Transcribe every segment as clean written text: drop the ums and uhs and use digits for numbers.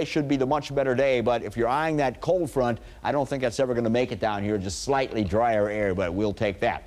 It should be the much better day, but if you're eyeing that cold front, I don't think that's ever going to make it down here. Just slightly drier air, but we'll take that.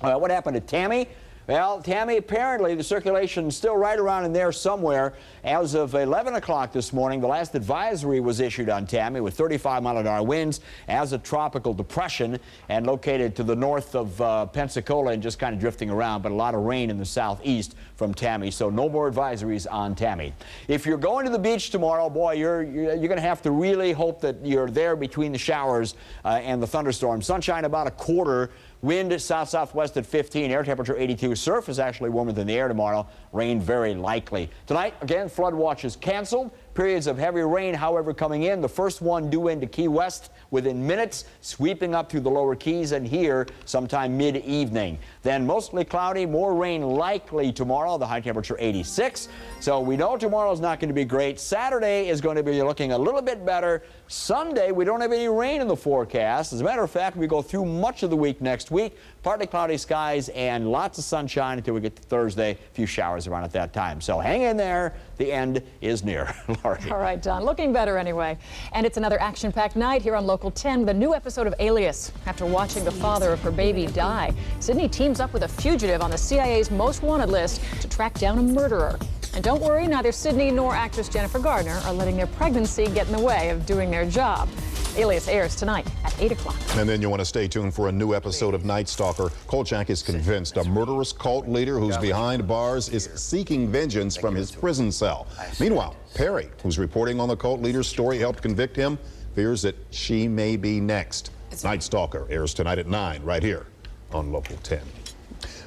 What happened to Tammy? Well, Tammy, apparently the circulation's still right around in there somewhere. As of 11 o'clock this morning, the last advisory was issued on Tammy with 35-mile-an-hour winds as a tropical depression and located to the north of Pensacola and just kind of drifting around, but a lot of rain in the southeast from Tammy, so no more advisories on Tammy. If you're going to the beach tomorrow, boy, you're going to have to really hope that you're there between the showers and the thunderstorms. Sunshine about a quarter. Wind south-southwest at 15, air temperature 82. Surf is actually warmer than the air tomorrow. Rain very likely. Tonight, again, flood watch is canceled. Periods of heavy rain, however, coming in. The first one due into Key West within minutes, sweeping up through the lower Keys and here sometime mid-evening. Then mostly cloudy, more rain likely tomorrow. The high temperature 86. So we know tomorrow's not going to be great. Saturday is going to be looking a little bit better. Sunday, we don't have any rain in the forecast. As a matter of fact, we go through much of the week next week. Partly cloudy skies and lots of sunshine until we get to Thursday. A few showers around at that time. So hang in there. The end is near. Laurie. All right, Don. Looking better anyway. And it's another action-packed night here on Local 10 with a new episode of Alias. After watching the father of her baby die, Sydney teams up with a fugitive on the CIA's most wanted list to track down a murderer. And don't worry, neither Sydney nor actress Jennifer Gardner are letting their pregnancy get in the way of doing their job. Alias airs tonight at 8 o'clock. And then you want to stay tuned for a new episode of Night Stalker. Kolchak is convinced a murderous cult leader who's behind bars is seeking vengeance from his prison cell. Meanwhile, Perry, who's reporting on the cult leader's story helped convict him, fears that she may be next. Night Stalker airs tonight at 9 right here on Local 10.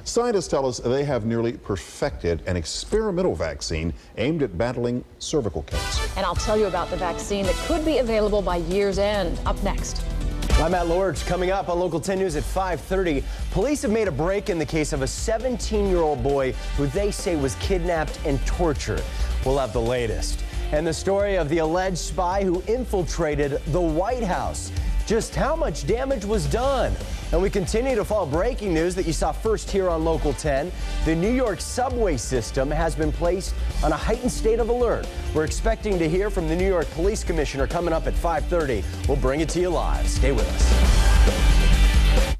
Scientists tell us they have nearly perfected an experimental vaccine aimed at battling cervical cancer. And I'll tell you about the vaccine that could be available by year's end. Up next. I'm Matt Lords. Coming up on Local 10 News at 5:30, police have made a break in the case of a 17-year-old boy who they say was kidnapped and tortured. We'll have the latest. And the story of the alleged spy who infiltrated the White House. Just how much damage was done? And we continue to follow breaking news that you saw first here on Local 10. The New York subway system has been placed on a heightened state of alert. We're expecting to hear from the New York Police Commissioner coming up at 5:30. We'll bring it to you live. Stay with us.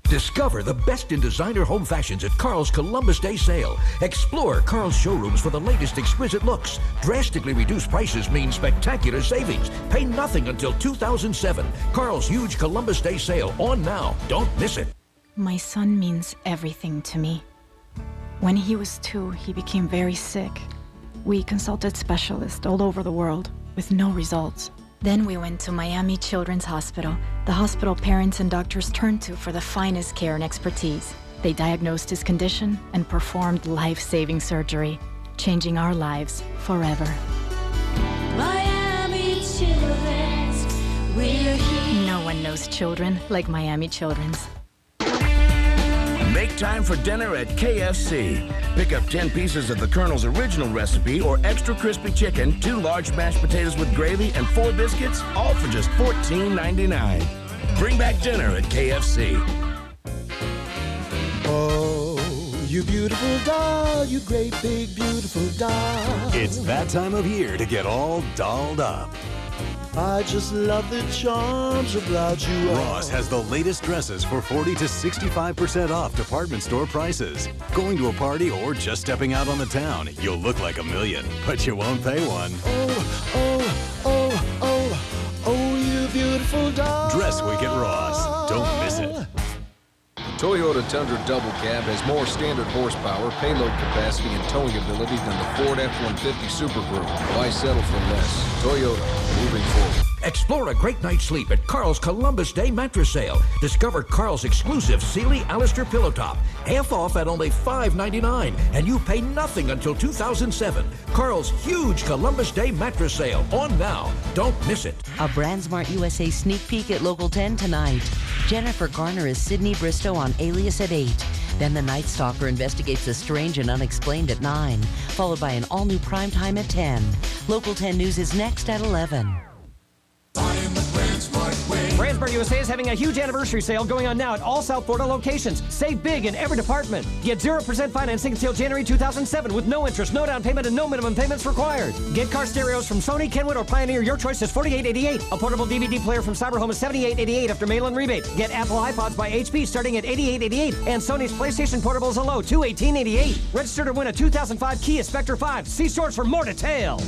Discover the best in designer home fashions at Carl's Columbus Day sale. Explore Carl's showrooms for the latest exquisite looks. Drastically reduced prices mean spectacular savings. Pay nothing until 2007. Carl's huge Columbus Day sale on now. Don't miss it. My son means everything to me. When he was 2, he became very sick. We consulted specialists all over the world with no results. Then we went to Miami Children's Hospital, the hospital parents and doctors turned to for the finest care and expertise. They diagnosed his condition and performed life-saving surgery, changing our lives forever. Miami Children's, we're here. No one knows children like Miami Children's. Make time for dinner at KFC. Pick up 10 pieces of the Colonel's original recipe or extra crispy chicken, 2 large mashed potatoes with gravy, and 4 biscuits, all for just $14.99. Bring back dinner at KFC. Oh, you beautiful doll, you great big beautiful doll. It's that time of year to get all dolled up. I just love the charms about you. Ross has the latest dresses for 40 to 65% off department store prices. Going to a party or just stepping out on the town, you'll look like $1 million, but you won't pay one. Oh, oh, oh, oh, oh, you beautiful doll. Dress week at Ross. Don't miss it. Toyota Tundra Double Cab has more standard horsepower, payload capacity, and towing ability than the Ford F-150 Super Crew. Why settle for less? Toyota, moving forward. Explore a great night's sleep at Carl's Columbus Day mattress sale. Discover Carl's exclusive Sealy Alistair pillow top, half off at only $5.99, and you pay nothing until 2007. Carl's huge Columbus Day mattress sale on now. Don't miss it. A BrandSmart USA sneak peek at Local 10 tonight. Jennifer Garner is Sydney Bristow on Alias at 8. Then the Night Stalker investigates the strange and unexplained at 9, followed by an all-new primetime at 10. Local 10 News is next at 11. Buying the brands Brandsburg USA is having a huge anniversary sale going on now at all South Florida locations. Save big in every department. Get 0% financing until January 2007 with no interest, no down payment, and no minimum payments required. Get car stereos from Sony, Kenwood, or Pioneer. Your choice is $48.88. A portable DVD player from Cyberhome is $78.88 after mail-in rebate. Get Apple iPods by HP starting at $88.88. And Sony's PlayStation Portable is a low $218.88. Register to win a 2005 Kia Spectre 5. See stores for more details.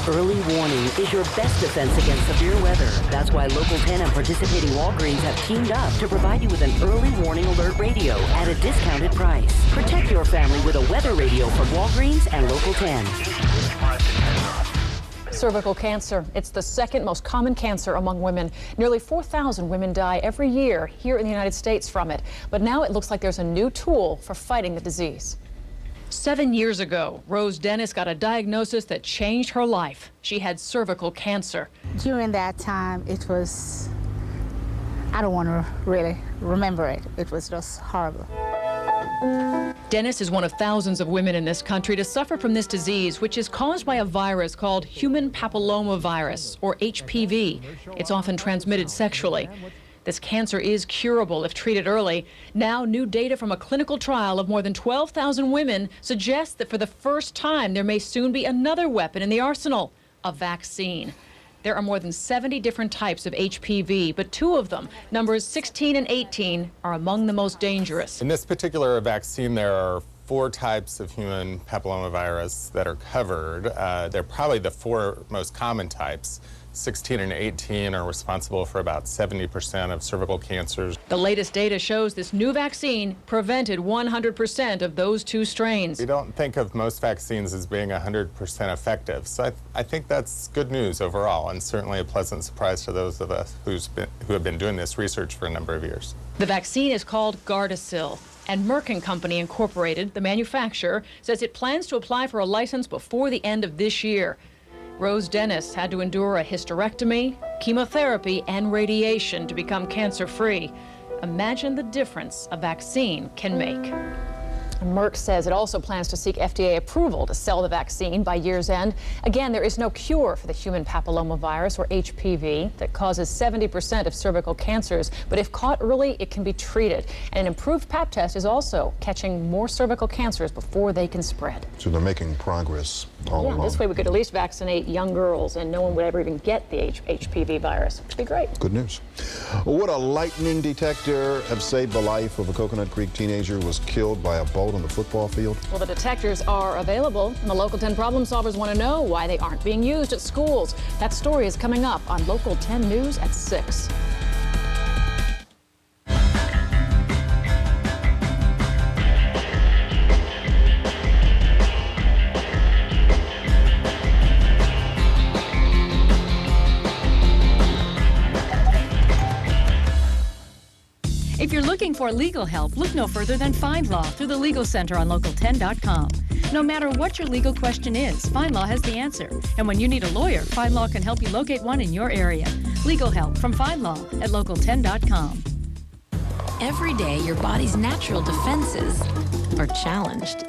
Early warning is your best defense against severe weather. That's why Local 10 and participating Walgreens have teamed up to provide you with an early warning alert radio at a discounted price. Protect your family with a weather radio from Walgreens and Local 10. Cervical cancer. It's the second most common cancer among women. Nearly 4,000 women die every year here in the United States from it. But now it looks like there's a new tool for fighting the disease. 7 years ago, Rose Dennis got a diagnosis that changed her life. She had cervical cancer. During that time, it was, I don't want to really remember it. It was just horrible. Dennis is one of thousands of women in this country to suffer from this disease, which is caused by a virus called human papillomavirus, or HPV. It's often transmitted sexually. This cancer is curable if treated early. Now, new data from a clinical trial of more than 12,000 women suggests that for the first time, there may soon be another weapon in the arsenal, a vaccine. There are more than 70 different types of HPV, but two of them, numbers 16 and 18, are among the most dangerous. In this particular vaccine, there are 4 types of human papillomavirus that are covered. They're probably the 4 most common types. 16 and 18 are responsible for about 70% of cervical cancers. The latest data shows this new vaccine prevented 100% of those 2 strains. We don't think of most vaccines as being 100% effective, so I think that's good news overall, and certainly a pleasant surprise to those of us who have been doing this research for a number of years. The vaccine is called Gardasil, and Merck & Company Incorporated, the manufacturer, says it plans to apply for a license before the end of this year. Rose Dennis had to endure a hysterectomy, chemotherapy, and radiation to become cancer-free. Imagine the difference a vaccine can make. Merck says it also plans to seek FDA approval to sell the vaccine by year's end. Again, there is no cure for the human papillomavirus, or HPV, that causes 70% of cervical cancers. But if caught early, it can be treated. And an improved Pap test is also catching more cervical cancers before they can spread. So they're making progress all along. This way we could at least vaccinate young girls and no one would ever even get the HPV virus, which would be great. Good news. Would a lightning detector have saved the life of a Coconut Creek teenager who was killed by a bolt on the football field? Well, the detectors are available, and the Local 10 problem solvers want to know why they aren't being used at schools. That story is coming up on Local 10 News at 6. If you're looking for legal help, look no further than Find Law through the Legal Center on Local10.com. No matter what your legal question is, Find Law has the answer. And when you need a lawyer, Find Law can help you locate one in your area. Legal help from Find Law at Local10.com. Every day, your body's natural defenses are challenged.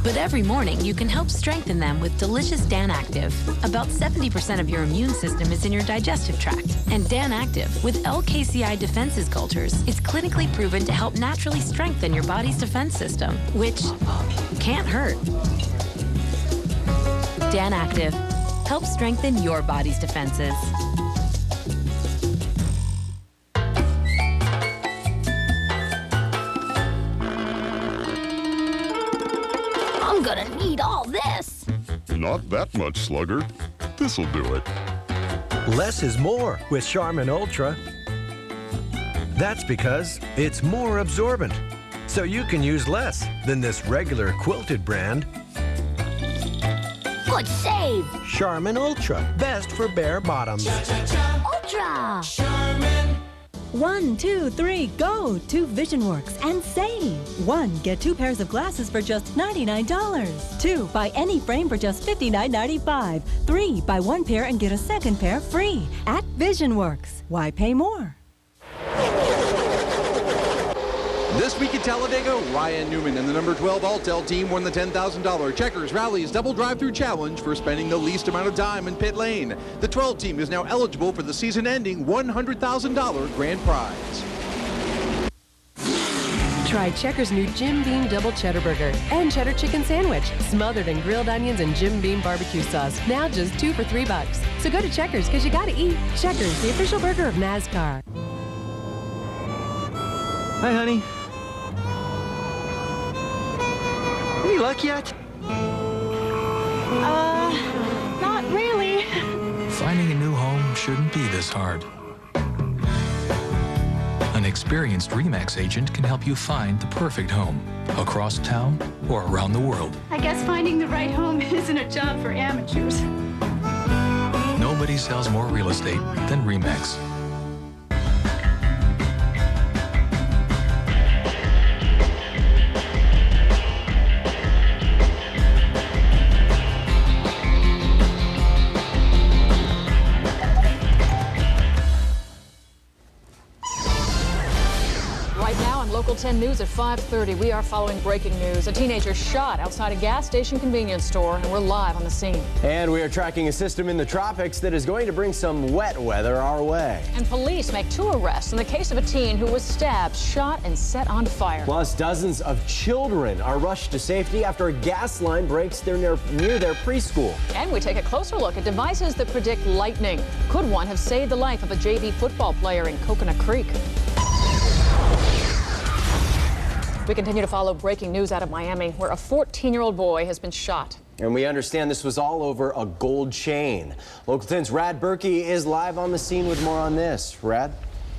But every morning, you can help strengthen them with delicious Dan Active. About 70% of your immune system is in your digestive tract. And Dan Active, with LKCI Defenses cultures, is clinically proven to help naturally strengthen your body's defense system, which can't hurt. Dan Active helps strengthen your body's defenses. I'm gonna need all this. Not that much, Slugger. This'll do it. Less is more with Charmin Ultra. That's because it's more absorbent, so you can use less than this regular quilted brand. Good save. Charmin Ultra, best for bare bottoms. Ultra. Charmin. 1, 2, 3, go to VisionWorks and save. 1, get 2 pairs of glasses for just $99. 2, buy any frame for just $59.95. 3, buy 1 pair and get a second pair free at VisionWorks. Why pay more? This week at Talladega, Ryan Newman and the number 12 Alltel team won the $10,000 Checkers Rally's Double Drive-Thru Challenge for spending the least amount of time in pit lane. The 12 team is now eligible for the season-ending $100,000 grand prize. Try Checkers' new Jim Beam Double Cheddar Burger and Cheddar Chicken Sandwich, smothered in grilled onions and Jim Beam barbecue sauce. Now just 2 for $3. So go to Checkers, because you gotta eat. Checkers, the official burger of NASCAR. Hi, honey. Any luck yet? Not really. Finding a new home shouldn't be this hard. An experienced RE/MAX agent can help you find the perfect home across town or around the world. I guess finding the right home isn't a job for amateurs. Nobody sells more real estate than RE/MAX. Local 10 News at 5:30. We are following breaking news. A teenager shot outside a gas station convenience store, and we're live on the scene. And we are tracking a system in the tropics that is going to bring some wet weather our way. And police make 2 arrests in the case of a teen who was stabbed, shot, and set on fire. Plus, dozens of children are rushed to safety after a gas line breaks near their preschool. And we take a closer look at devices that predict lightning. Could one have saved the life of a JV football player in Coconut Creek? We continue to follow breaking news out of Miami, where a 14-year-old boy has been shot. And we understand this was all over a gold chain. Local 10's Rad Berkey is live on the scene with more on this. Rad?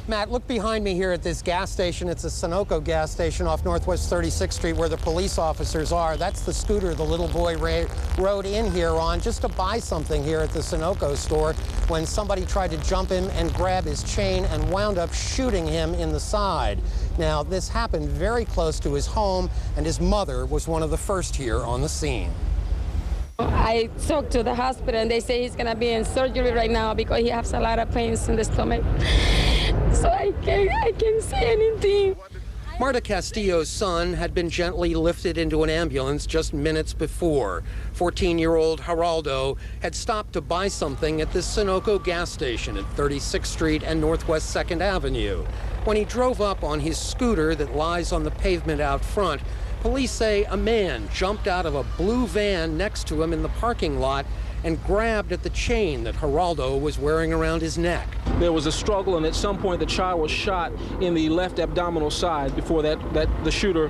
Matt, look behind me here at this gas station. It's a Sunoco gas station off Northwest 36th Street where the police officers are. That's the scooter the little boy rode in here on just to buy something here at the Sunoco store when somebody tried to jump him and grab his chain and wound up shooting him in the side. Now, this happened very close to his home, and his mother was one of the first here on the scene. I talked to the hospital, and they say he's going to be in surgery right now because he has a lot of pains in the stomach. So I can't say anything. Marta Castillo's son had been gently lifted into an ambulance just minutes before. 14-year-old Geraldo had stopped to buy something at the Sunoco gas station at 36th Street and Northwest 2nd Avenue. When he drove up on his scooter that lies on the pavement out front, police say a man jumped out of a blue van next to him in the parking lot and grabbed at the chain that Geraldo was wearing around his neck. There was a struggle, and at some point the child was shot in the left abdominal side before the shooter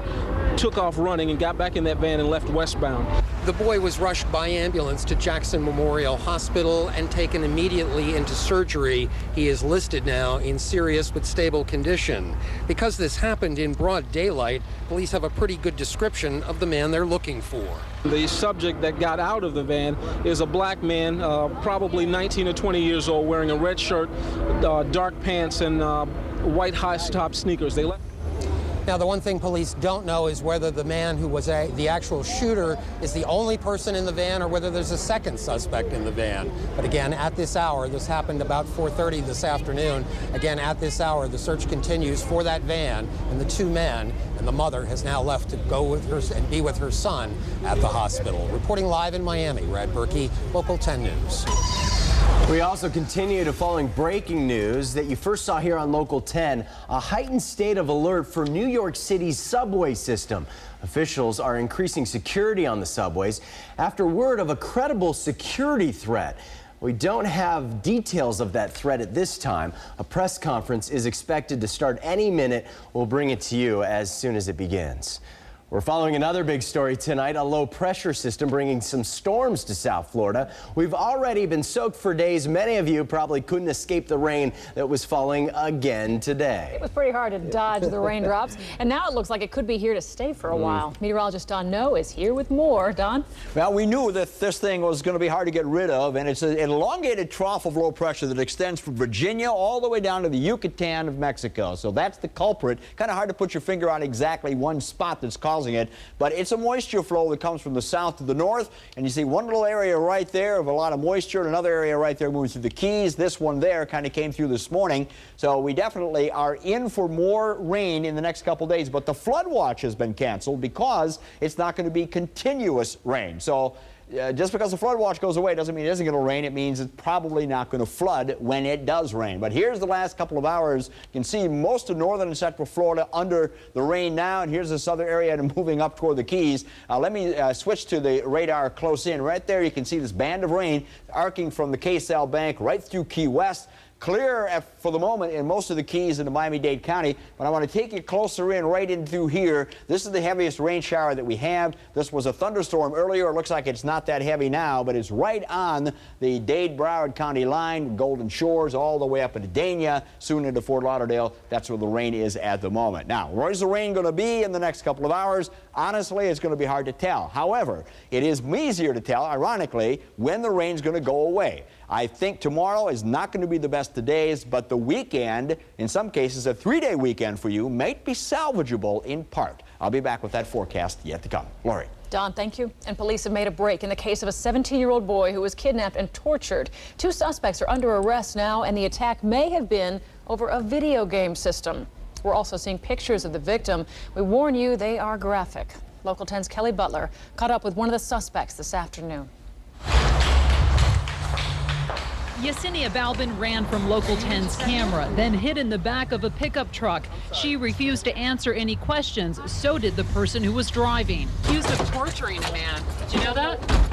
took off running and got back in that van and left westbound. The boy was rushed by ambulance to Jackson Memorial Hospital and taken immediately into surgery. He is listed now in serious but stable condition. Because this happened in broad daylight, police have a pretty good description of the man they're looking for. The subject that got out of the van is a black man, probably 19 or 20 years old, wearing a red shirt, dark pants, and white high-top sneakers. Now, the one thing police don't know is whether the man who was the actual shooter is the only person in the van or whether there's a second suspect in the van. But again, at this hour, this happened about 4:30 this afternoon. Again, at this hour, the search continues for that van and the 2 men, and the mother has now left to go with her and be with her son at the hospital. Reporting live in Miami, Rad Berkey, Local 10 News. We also continue to following breaking news that you first saw here on Local 10, a heightened state of alert for New York City's subway system. Officials are increasing security on the subways after word of a credible security threat. We don't have details of that threat at this time. A press conference is expected to start any minute. We'll bring it to you as soon as it begins. We're following another big story tonight, a low pressure system bringing some storms to South Florida. We've already been soaked for days. Many of you probably couldn't escape the rain that was falling again today. It was pretty hard to dodge the raindrops, and now it looks like it could be here to stay for a while. Meteorologist Don No is here with more. Don? Well, we knew that this thing was going to be hard to get rid of, and it's an elongated trough of low pressure that extends from Virginia all the way down to the Yucatan of Mexico. So that's the culprit. Kind of hard to put your finger on exactly one spot that's causing causing it, but it's a moisture flow that comes from the south to the north, and you see one little area right there of a lot of moisture, and another area right there moving through the Keys. This one there kind of came through this morning, so we definitely are in for more rain in the next couple days, but the flood watch has been canceled because it's not going to be continuous rain. So just because the flood watch goes away doesn't mean it isn't going to rain. It means it's probably not going to flood when it does rain. But here's the last couple of hours. You can see most of northern and central Florida under the rain now, and here's this other area moving up toward the Keys. Let me switch to the radar close in. Right there you can see this band of rain arcing from the K-Sal Bank right through Key West. Clear for the moment in most of the Keys into Miami-Dade County, but I want to take you closer in right in through here. This is the heaviest rain shower that we have. This was a thunderstorm earlier. It looks like it's not that heavy now, but it's right on the Dade-Broward County line, Golden Shores, all the way up into Dania, soon into Fort Lauderdale. That's where the rain is at the moment. Now, where's the rain going to be in the next couple of hours? Honestly, it's going to be hard to tell. However, it is easier to tell, ironically, when the rain's going to go away. I think tomorrow is not going to be the best of days, but the weekend, in some cases a 3-day weekend for you, might be salvageable in part. I'll be back with that forecast yet to come. Lori. Don, thank you. And police have made a break in the case of a 17-year-old boy who was kidnapped and tortured. 2 suspects are under arrest now, and the attack may have been over a video game system. We're also seeing pictures of the victim. We warn you, they are graphic. Local 10's Kelly Butler caught up with one of the suspects this afternoon. Yesenia Balbin ran from Local 10's camera, then hid in the back of a pickup truck. She refused to answer any questions. So did the person who was driving. Accused of torturing a man. Did you know that?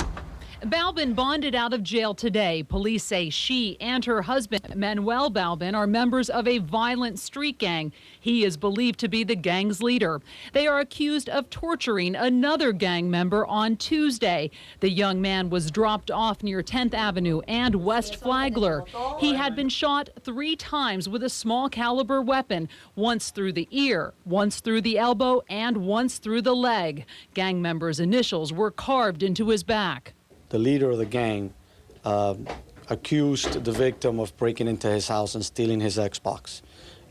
Balbin bonded out of jail today. Police say she and her husband, Manuel Balbin, are members of a violent street gang. He is believed to be the gang's leader. They are accused of torturing another gang member on Tuesday. The young man was dropped off near 10th Avenue and West Flagler. He had been shot 3 times with a small caliber weapon, once through the ear, once through the elbow, and once through the leg. Gang members' initials were carved into his back. The leader of the gang accused the victim of breaking into his house and stealing his Xbox.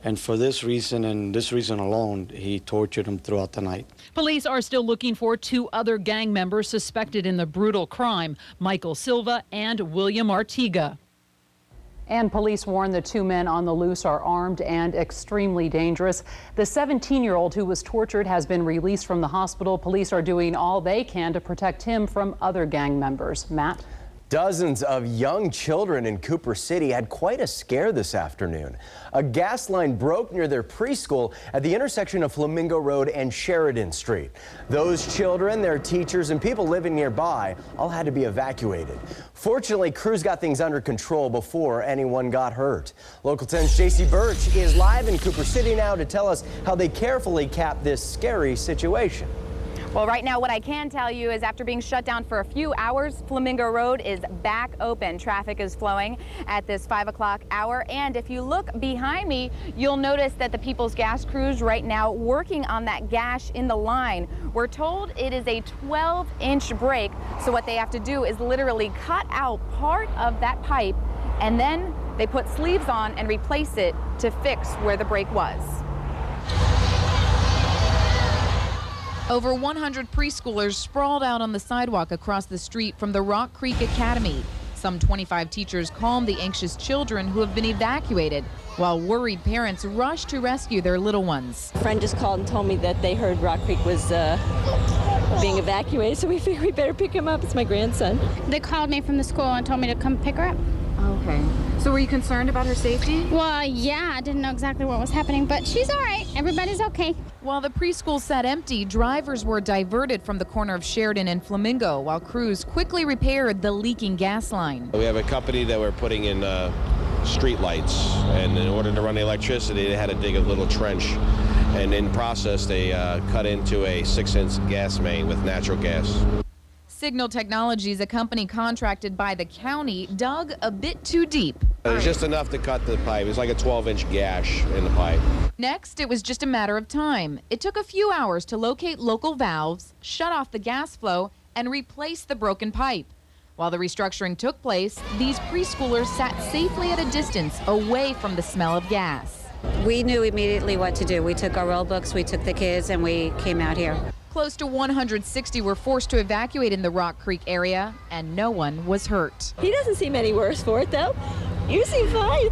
And for this reason and this reason alone, he tortured him throughout the night. Police are still looking for 2 other gang members suspected in the brutal crime, Michael Silva and William Artiga. And police warn the 2 men on the loose are armed and extremely dangerous. The 17-year-old who was tortured has been released from the hospital. Police are doing all they can to protect him from other gang members. Matt? Dozens of young children in Cooper City had quite a scare this afternoon. A gas line broke near their preschool at the intersection of Flamingo Road and Sheridan Street. Those children, their teachers, and people living nearby all had to be evacuated. Fortunately, crews got things under control before anyone got hurt. Local 10's JC Birch is live in Cooper City now to tell us how they carefully capped this scary situation. Well, right now, what I can tell you is after being shut down for a few hours, Flamingo Road is back open. Traffic is flowing at this 5 o'clock hour. And if you look behind me, you'll notice that the People's Gas crews right now working on that gash in the line. We're told it is a 12-inch break. So what they have to do is literally cut out part of that pipe, and then they put sleeves on and replace it to fix where the break was. Over 100 preschoolers sprawled out on the sidewalk across the street from the Rock Creek Academy. Some 25 teachers calmed the anxious children who have been evacuated, while worried parents rushed to rescue their little ones. A friend just called and told me that they heard Rock Creek was being evacuated, so we figured we better pick him up. It's my grandson. They called me from the school and told me to come pick her up. Okay. So were you concerned about her safety? Well, yeah, I didn't know exactly what was happening, but she's all right. Everybody's okay. While the preschool sat empty, drivers were diverted from the corner of Sheridan and Flamingo, while crews quickly repaired the leaking gas line. We have a company that we're putting in street lights, and in order to run the electricity, they had to dig a little trench. And in process, they cut into a 6-inch gas main with natural gas. Signal Technologies, a company contracted by the county, dug a bit too deep. It was just enough to cut the pipe. It was like a 12-inch gash in the pipe. Next, it was just a matter of time. It took a few hours to locate local valves, shut off the gas flow, and replace the broken pipe. While the restructuring took place, these preschoolers sat safely at a distance away from the smell of gas. We knew immediately what to do. We took our roll books, we took the kids, and we came out here. Close to 160 were forced to evacuate in the Rock Creek area, and no one was hurt. He doesn't seem any worse for it, though. You seem fine.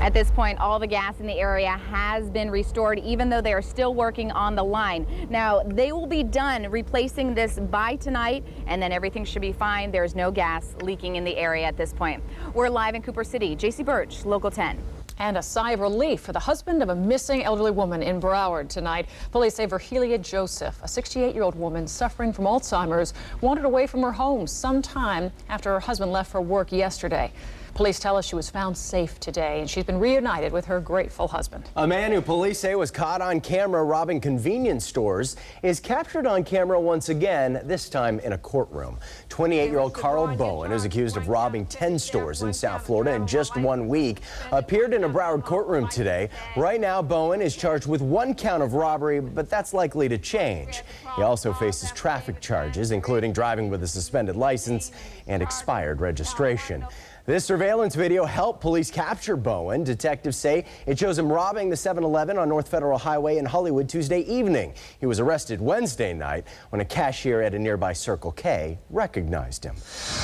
At this point, all the gas in the area has been restored, even though they are still working on the line. Now, they will be done replacing this by tonight, and then everything should be fine. There's no gas leaking in the area at this point. We're live in Cooper City. JC Birch, Local 10. And a sigh of relief for the husband of a missing elderly woman in Broward tonight. Police say Virgilia Joseph, a 68-year-old woman suffering from Alzheimer's, wandered away from her home sometime after her husband left for work yesterday. Police tell us she was found safe today, and she's been reunited with her grateful husband. A man who police say was caught on camera robbing convenience stores is captured on camera once again, this time in a courtroom. 28-year-old Carl Bowen is accused of robbing 10 stores in South Florida in just 1 week. Appeared in a Broward courtroom today. Right now, Bowen is charged with 1 count of robbery, but that's likely to change. He also faces traffic charges, including driving with a suspended license and expired registration. This surveillance video helped police capture Bowen. Detectives say it shows him robbing the 7-Eleven on North Federal Highway in Hollywood Tuesday evening. He was arrested Wednesday night when a cashier at a nearby Circle K recognized him.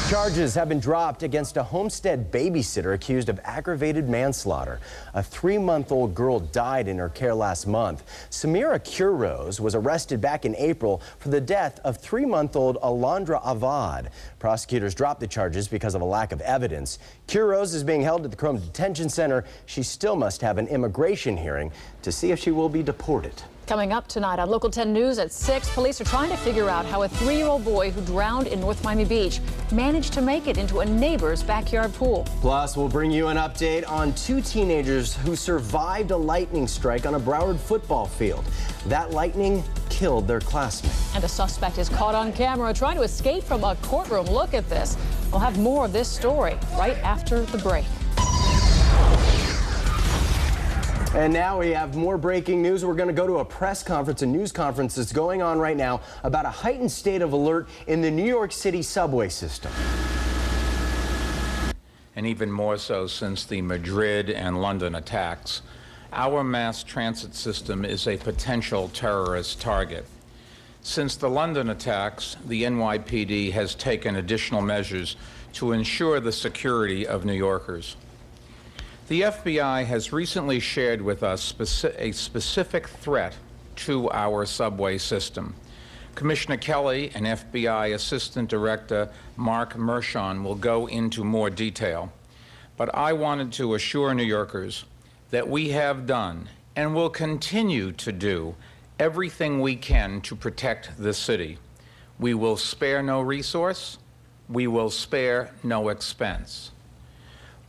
Charges have been dropped against a Homestead babysitter accused of aggravated manslaughter. A 3-month-old girl died in her care last month. Samira Kuros was arrested back in April for the death of 3-month-old Alondra Avad. Prosecutors dropped the charges because of a lack of evidence. Kuros is being held at the Chrome Detention Center. She still must have an immigration hearing to see if she will be deported. Coming up tonight on Local 10 News at 6, police are trying to figure out how a 3-year-old boy who drowned in North Miami Beach managed to make it into a neighbor's backyard pool. Plus, we'll bring you an update on 2 teenagers who survived a lightning strike on a Broward football field. That lightning killed their classmate. And a suspect is caught on camera trying to escape from a courtroom. Look at this. We'll have more of this story right after the break. And now we have more breaking news. We're going to go to a press conference, a news conference that's going on right now about a heightened state of alert in the New York City subway system. And even more so since the Madrid and London attacks, our mass transit system is a potential terrorist target. Since the London attacks, the NYPD has taken additional measures to ensure the security of New Yorkers. The FBI has recently shared with us a specific threat to our subway system. Commissioner Kelly and FBI Assistant Director Mark Mershon will go into more detail. But I wanted to assure New Yorkers that we have done and will continue to do everything we can to protect the city. We will spare no resource. We will spare no expense.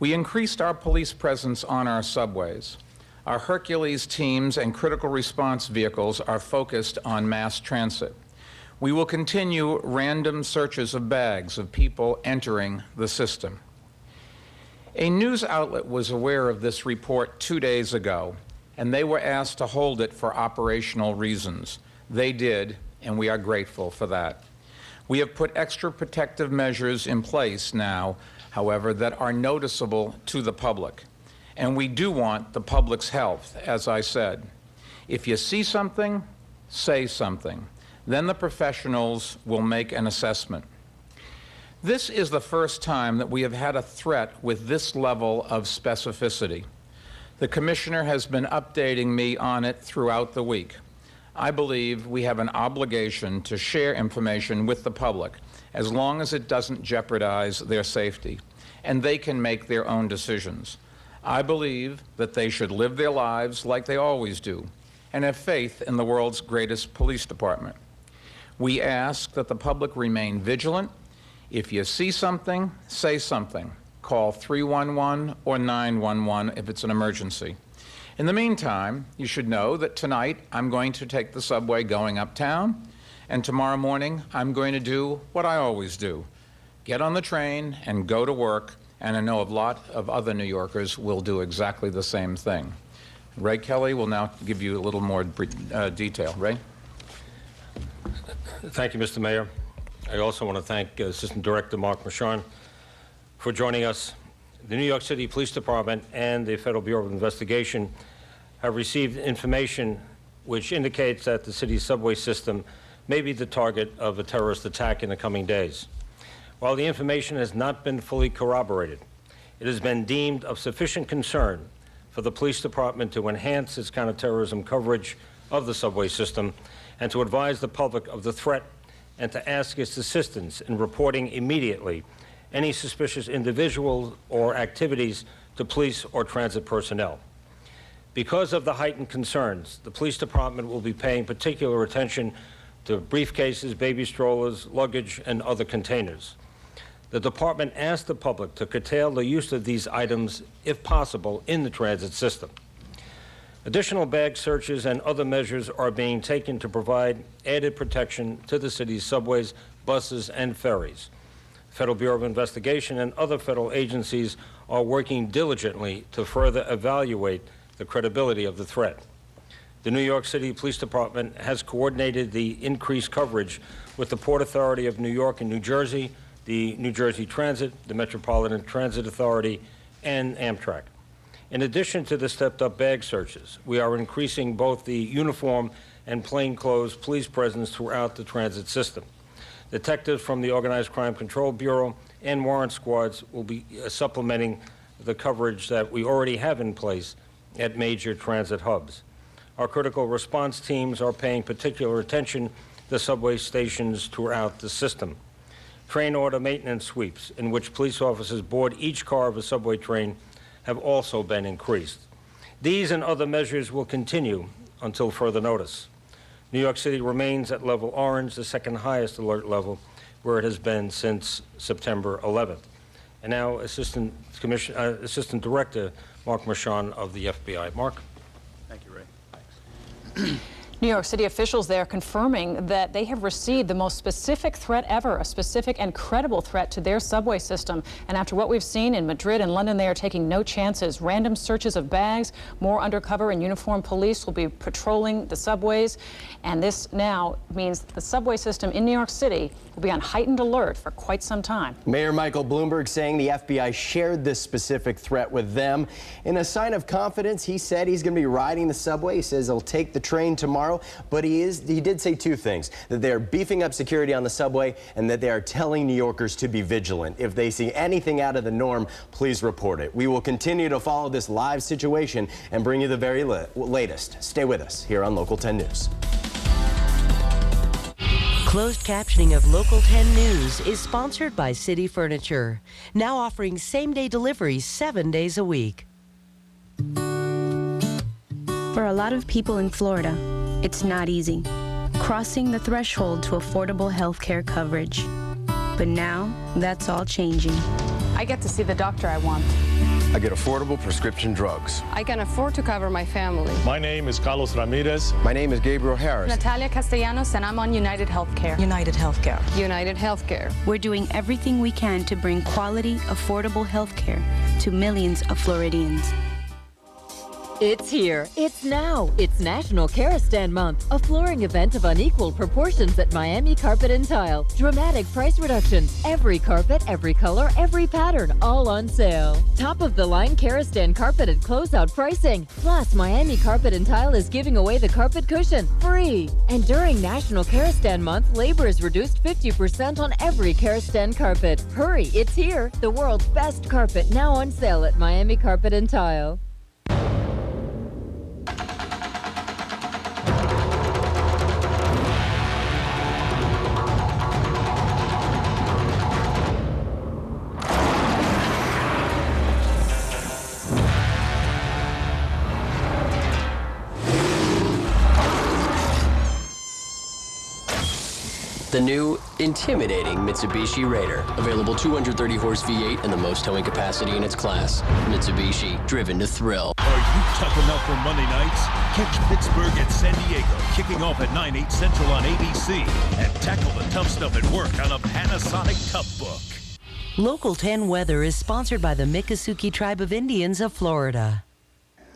We increased our police presence on our subways. Our Hercules teams and critical response vehicles are focused on mass transit. We will continue random searches of bags of people entering the system. A news outlet was aware of this report 2 days ago, and they were asked to hold it for operational reasons. They did, and we are grateful for that. We have put extra protective measures in place now, however, that are noticeable to the public. And we do want the public's health, as I said. If you see something, say something. Then the professionals will make an assessment. This is the first time that we have had a threat with this level of specificity. The commissioner has been updating me on it throughout the week. I believe we have an obligation to share information with the public as long as it doesn't jeopardize their safety, and they can make their own decisions. I believe that they should live their lives like they always do and have faith in the world's greatest police department. We ask that the public remain vigilant. If you see something, say something. Call 311 or 911 if it's an emergency. In the meantime, you should know that tonight I'm going to take the subway going uptown, and tomorrow morning I'm going to do what I always do. Get on the train and go to work, and I know a lot of other New Yorkers will do exactly the same thing. Ray Kelly will now give you a little more detail. Ray? Thank you, Mr. Mayor. I also want to thank Assistant Director Mark Mershon for joining us. The New York City Police Department and the Federal Bureau of Investigation have received information which indicates that the city's subway system may be the target of a terrorist attack in the coming days. While the information has not been fully corroborated, it has been deemed of sufficient concern for the police department to enhance its counterterrorism coverage of the subway system and to advise the public of the threat and to ask its assistance in reporting immediately any suspicious individuals or activities to police or transit personnel. Because of the heightened concerns, the police department will be paying particular attention to briefcases, baby strollers, luggage, and other containers. The department asked the public to curtail the use of these items, if possible, in the transit system. Additional bag searches and other measures are being taken to provide added protection to the city's subways, buses, and ferries. Federal Bureau of Investigation and other federal agencies are working diligently to further evaluate the credibility of the threat. The New York City Police Department has coordinated the increased coverage with the Port Authority of New York and New Jersey, the New Jersey Transit, the Metropolitan Transit Authority, and Amtrak. In addition to the stepped-up bag searches, we are increasing both the uniform and plainclothes police presence throughout the transit system. Detectives from the Organized Crime Control Bureau and warrant squads will be supplementing the coverage that we already have in place at major transit hubs. Our critical response teams are paying particular attention to subway stations throughout the system. Train order maintenance sweeps, in which police officers board each car of a subway train, have also been increased. These and other measures will continue until further notice. New York City remains at level orange, the second highest alert level, where it has been since September 11th. And now, Assistant Director Mark Marchand of the FBI. Mark. Thank you, Ray. Thanks. New York City officials there confirming that they have received the most specific threat ever, a specific and credible threat to their subway system. And after what we've seen in Madrid and London, they are taking no chances. Random searches of bags, more undercover and uniformed police will be patrolling the subways. And this now means the subway system in New York City will be on heightened alert for quite some time. Mayor Michael Bloomberg saying the FBI shared this specific threat with them. In a sign of confidence, he said he's going to be riding the subway. He says he'll take the train tomorrow. But he did say two things, that they're beefing up security on the subway and that they are telling New Yorkers to be vigilant. If they see anything out of the norm, please report it. We will continue to follow this live situation and bring you the very latest. Stay with us here on Local 10 News. Closed captioning of Local 10 News is sponsored by City Furniture, now offering same-day delivery 7 days a week. For a lot of people in Florida, it's not easy, crossing the threshold to affordable health care coverage. But now, that's all changing. I get to see the doctor I want. I get affordable prescription drugs. I can afford to cover my family. My name is Carlos Ramirez. My name is Gabriel Harris. Natalia Castellanos, and I'm on United Healthcare. United Healthcare. United Healthcare. We're doing everything we can to bring quality, affordable health care to millions of Floridians. It's here. It's now. It's National Kerostan Month, a flooring event of unequal proportions at Miami Carpet and Tile. Dramatic price reductions. Every carpet, every color, every pattern, all on sale. Top-of-the-line Kerostan carpet at closeout pricing. Plus, Miami Carpet and Tile is giving away the carpet cushion free. And during National Kerostan Month, labor is reduced 50% on every Kerostan carpet. Hurry, it's here. The world's best carpet now on sale at Miami Carpet and Tile. The new, intimidating Mitsubishi Raider. Available 230 horse V8 and the most towing capacity in its class. Mitsubishi, driven to thrill. Are you tough enough for Monday nights? Catch Pittsburgh at San Diego, kicking off at 9/8 Central on ABC. And tackle the tough stuff at work on a Panasonic Tough Book. Local 10 weather is sponsored by the Miccosukee Tribe of Indians of Florida.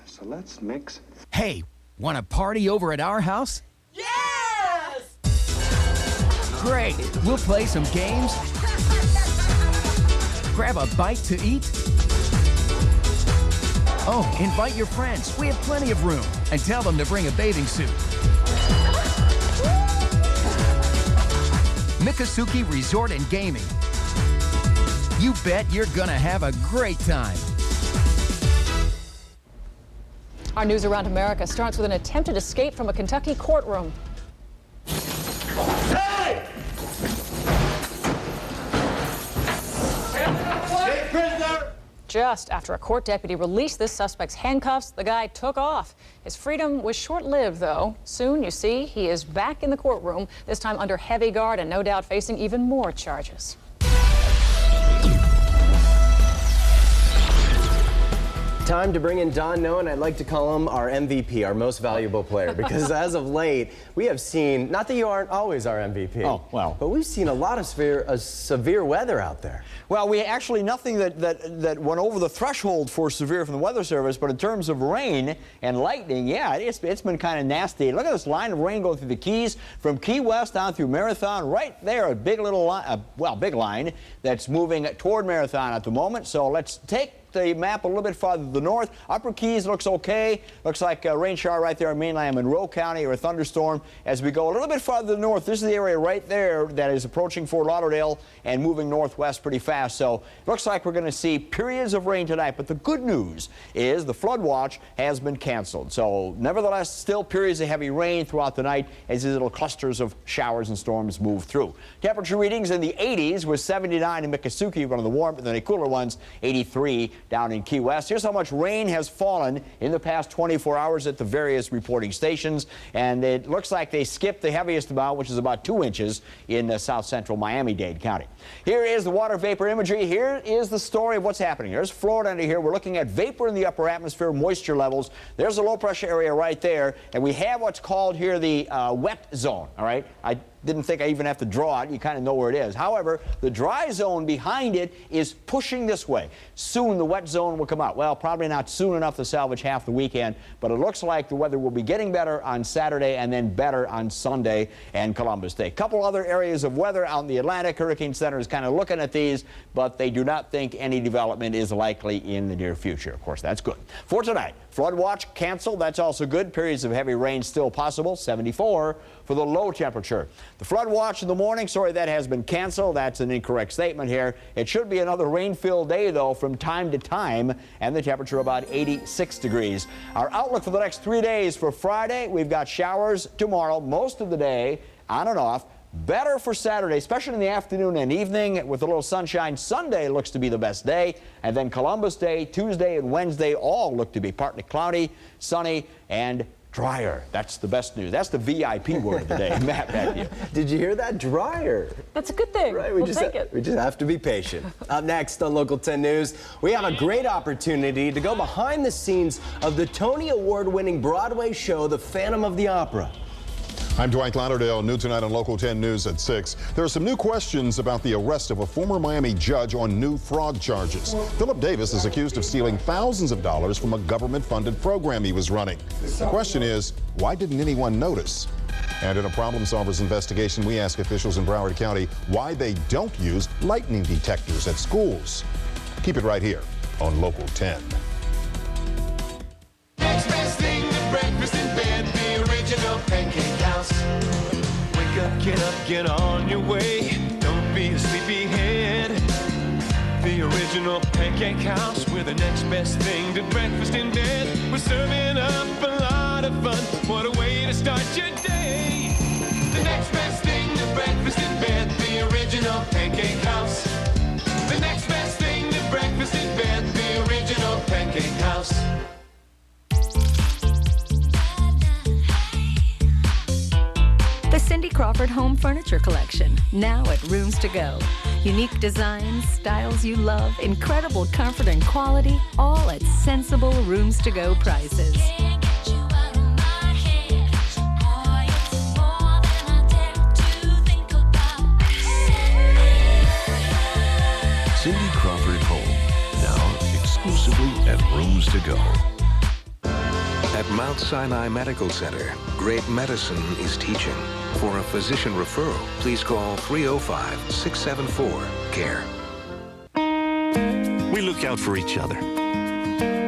So let's mix. Hey, want to party over at our house? Great! We'll play some games, grab a bite to eat. Oh, invite your friends. We have plenty of room. And tell them to bring a bathing suit. Miccosukee Resort and Gaming. You bet you're gonna have a great time. Our news around America starts with an attempted escape from a Kentucky courtroom. Hey! Hey, prisoner! Just after a court deputy released this suspect's handcuffs, the guy took off. His freedom was short-lived, though. Soon, you see, he is back in the courtroom, this time under heavy guard and no doubt facing even more charges. Time to bring in Don Noen. I'd like to call him our MVP, our most valuable player, because as of late, we have seen, not that you aren't always our MVP, but we've seen a lot of severe weather out there. Well, we actually nothing that went over the threshold for severe from the Weather Service, but in terms of rain and lightning, yeah, it's been kind of nasty. Look at this line of rain going through the Keys, from Key West down through Marathon, right there, a big little line, big line that's moving toward Marathon at the moment. So let's take the map a little bit farther to the north. Upper Keys looks okay. Looks like a rain shower right there in mainland Monroe County, or a thunderstorm. As we go a little bit farther to the north, this is the area right there that is approaching Fort Lauderdale and moving northwest pretty fast. So looks like we're going to see periods of rain tonight. But the good news is the flood watch has been canceled. So nevertheless, still periods of heavy rain throughout the night as these little clusters of showers and storms move through. Temperature readings in the 80s with 79 in Miccosukee, one of the warmer than the cooler ones, 83 down in Key West. Here's how much rain has fallen in the past 24 hours at the various reporting stations, and it looks like they skipped the heaviest amount, which is about 2 inches in south central Miami-Dade County. Here is the water vapor imagery. Here is the story of what's happening. There's Florida under here. We're looking at vapor in the upper atmosphere, moisture levels. There's a low pressure area right there, and we have what's called here the wet zone, all right? I didn't think I even have to draw it. You kind of know where it is. However, the dry zone behind it is pushing this way. Soon the wet zone will come out. Well, probably not soon enough to salvage half the weekend, but it looks like the weather will be getting better on Saturday and then better on Sunday and Columbus Day. A couple other areas of weather out in the Atlantic. Hurricane Center is kind of looking at these, but they do not think any development is likely in the near future. Of course, that's good. For tonight, flood watch canceled. That's also good. Periods of heavy rain still possible. 74 for the low temperature. The flood watch in the morning, sorry, that has been canceled. That's an incorrect statement here. It should be another rain-filled day, though, from time to time, and the temperature about 86 degrees. Our outlook for the next 3 days: for Friday, we've got showers tomorrow, most of the day, on and off. Better for Saturday, especially in the afternoon and evening with a little sunshine. Sunday looks to be the best day. And then Columbus Day, Tuesday, and Wednesday all look to be partly cloudy, sunny, and drier. That's the best news. That's the VIP word of the day. Matt, back to you. Did you hear that? Drier. That's a good thing. Right, we'll take it. We just have to be patient. Up next on Local 10 News, we have a great opportunity to go behind the scenes of the Tony Award-winning Broadway show, The Phantom of the Opera. I'm Dwight Lauderdale. New tonight on Local 10 News at 6. There are some new questions about the arrest of a former Miami judge on new fraud charges. Philip Davis is accused of stealing thousands of dollars from a government-funded program he was running. The question is, why didn't anyone notice? And in a Problem Solvers investigation, we ask officials in Broward County why they don't use lightning detectors at schools. Keep it right here on Local 10. Next best thing to breakfast in bed, the original pancake house. Wake up, get on your way. Don't be a sleepyhead. The original pancake house, we're the next best thing to breakfast in bed. We're serving up a lot of fun. What a way to start your day. The next best thing to breakfast in bed, the original pancake house. The next best thing to breakfast in bed, the original pancake house. The Cindy Crawford Home Furniture Collection, now at Rooms to Go. Unique designs, styles you love, incredible comfort and quality, all at sensible Rooms to Go prices. Cindy Crawford Home, now exclusively at Rooms to Go. At Mount Sinai Medical Center, great medicine is teaching. For a physician referral, please call 305-674-CARE. We look out for each other.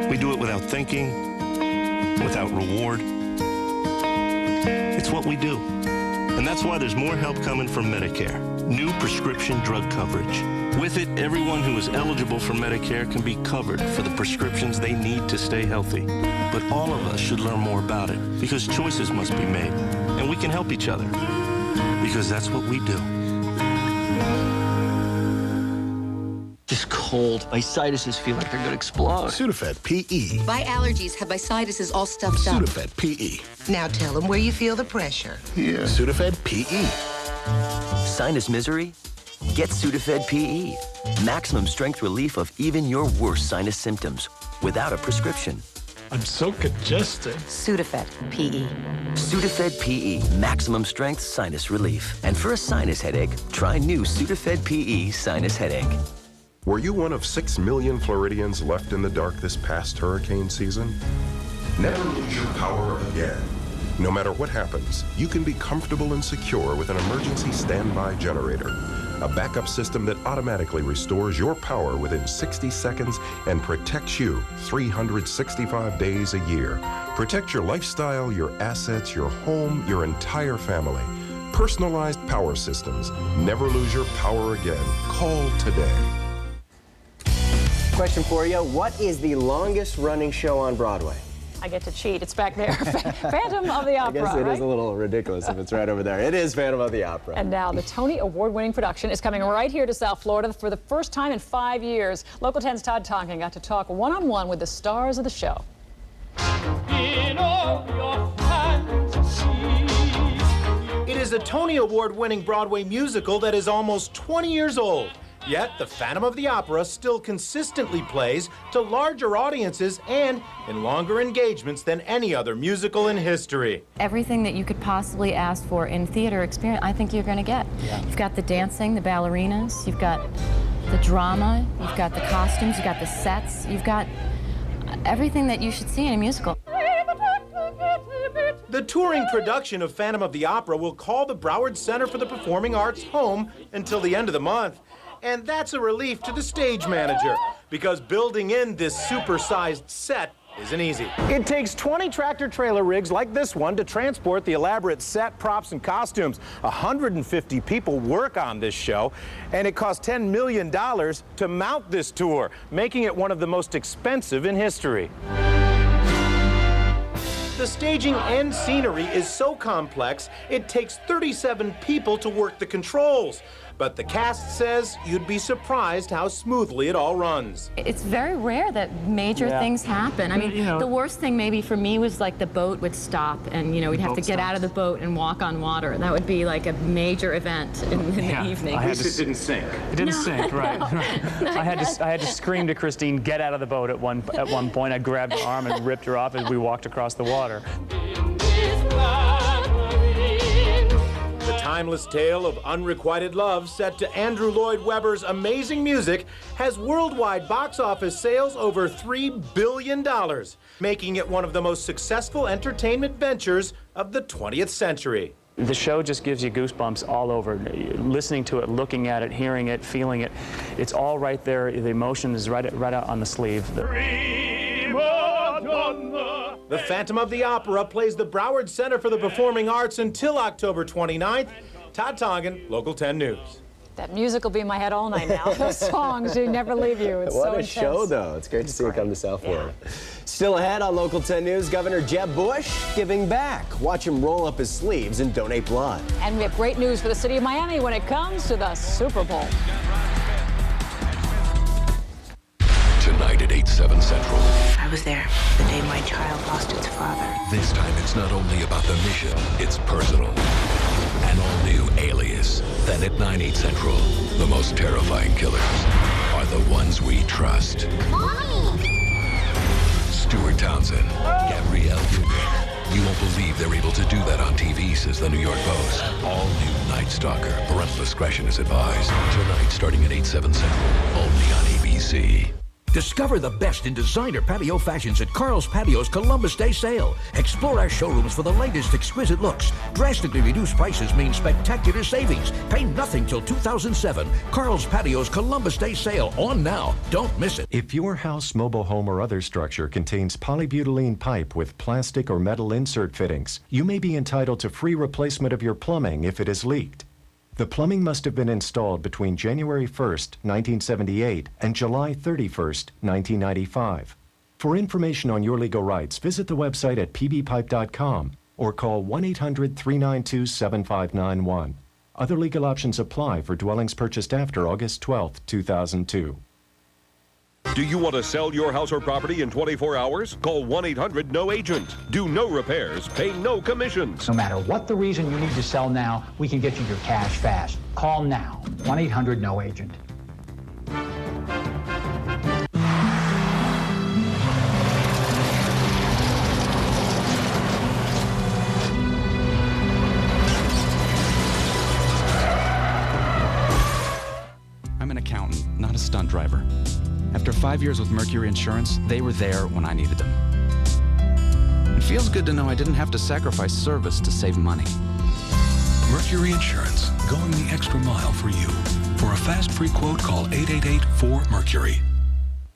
We do it without thinking, without reward. It's what we do. And that's why there's more help coming from Medicare. new prescription drug coverage. With it, everyone who is eligible for Medicare can be covered for the prescriptions they need to stay healthy. But all of us should learn more about it because choices must be made, and we can help each other because that's what we do. Just cold. My sinuses feel like they're going to explode. Sudafed PE. My allergies have my sinuses all stuffed up. Sudafed PE. Now tell them where you feel the pressure. Here. Sudafed PE. Sinus misery? Get Sudafed PE. Maximum strength relief of even your worst sinus symptoms without a prescription. I'm so congested. Sudafed PE. Sudafed PE. Maximum strength sinus relief. And for a sinus headache, try new Sudafed PE sinus headache. Were you one of 6 million Floridians left in the dark this past hurricane season? Never lose your power again. No matter what happens, you can be comfortable and secure with an emergency standby generator, a backup system that automatically restores your power within 60 seconds and protects you 365 days a year. Protect your lifestyle, your assets, your home, your entire family. Personalized power systems. Never lose your power again. Call today. Question for you. What is the longest running show on Broadway? I get to cheat. It's back there. Phantom of the Opera, I guess it right? is a little ridiculous if it's right over there. It is Phantom of the Opera. And now the Tony Award-winning production is coming right here to South Florida for the first time in 5 years. Local 10's Todd Tonkin got to talk one-on-one with the stars of the show. It is a Tony Award-winning Broadway musical that is almost 20 years old. Yet, the Phantom of the Opera still consistently plays to larger audiences and in longer engagements than any other musical in history. Everything that you could possibly ask for in theater experience, I think you're going to get. Yeah. You've got the dancing, the ballerinas, you've got the drama, you've got the costumes, you've got the sets, you've got everything that you should see in a musical. The touring production of Phantom of the Opera will call the Broward Center for the Performing Arts home until the end of the month. And that's a relief to the stage manager, because building in this super-sized set isn't easy. It takes 20 tractor-trailer rigs like this one to transport the elaborate set, props, and costumes. 150 people work on this show, and it costs $10 million to mount this tour, making it one of the most expensive in history. The staging and scenery is so complex, it takes 37 people to work the controls. But the cast says you'd be surprised how smoothly it all runs. It's very rare that major things happen. I mean, the worst thing maybe for me was like the boat would stop and, we'd have to get out of the boat and walk on water. That would be like a major event in the evening. At least it didn't sink. It didn't sink, right. I had to scream to Christine, get out of the boat at one point. I grabbed her arm and ripped her off as we walked across the water. The timeless tale of unrequited love, set to Andrew Lloyd Webber's amazing music, has worldwide box office sales over $3 billion, making it one of the most successful entertainment ventures of the 20th century. The show just gives you goosebumps all over. Listening to it, looking at it, hearing it, feeling it. It's all right there. The emotion is right out on the sleeve. The Phantom of the Opera plays the Broward Center for the Performing Arts until October 29th. Todd Tonkin, Local 10 News. That music will be in my head all night now. Those songs, they never leave you. It's what so a intense. show, though. It's great to see it come to South Florida. Still ahead on Local 10 News, Governor Jeb Bush giving back. Watch him roll up his sleeves and donate blood. And we have great news for the city of Miami when it comes to the Super Bowl. Tonight at 8/7 Central. I was there the day my child lost its father. This time it's not only about the mission, it's personal. An all-new Alias. Then at 9/8 Central, the most terrifying killers are the ones we trust. Stuart Townsend, Gabrielle Union. You won't believe they're able to do that on TV, says the New York Post. All new Night Stalker. Parental discretion is advised. Tonight, starting at 8/7 Central, only on ABC. Discover the best in designer patio fashions at Carl's Patio's Columbus Day sale. Explore our showrooms for the latest exquisite looks. Drastically reduced prices mean spectacular savings. Pay nothing till 2007. Carl's Patio's Columbus Day sale on now. Don't miss it. If your house, mobile home, or other structure contains polybutylene pipe with plastic or metal insert fittings, you may be entitled to free replacement of your plumbing if it has leaked. The plumbing must have been installed between January 1st, 1978 and July 31st, 1995. For information on your legal rights, visit the website at pbpipe.com or call 1-800-392-7591. Other legal options apply for dwellings purchased after August 12, 2002. Do you want to sell your house or property in 24 hours? Call 1-800-NO-AGENT. Do no repairs, pay no commissions. No matter what the reason you need to sell now, we can get you your cash fast. Call now. 1-800-NO-AGENT. I'm an accountant, not a stunt driver. After 5 years with Mercury Insurance, they were there when I needed them. It feels good to know I didn't have to sacrifice service to save money. Mercury Insurance, going the extra mile for you. For a fast, free quote, call 888-4MERCURY.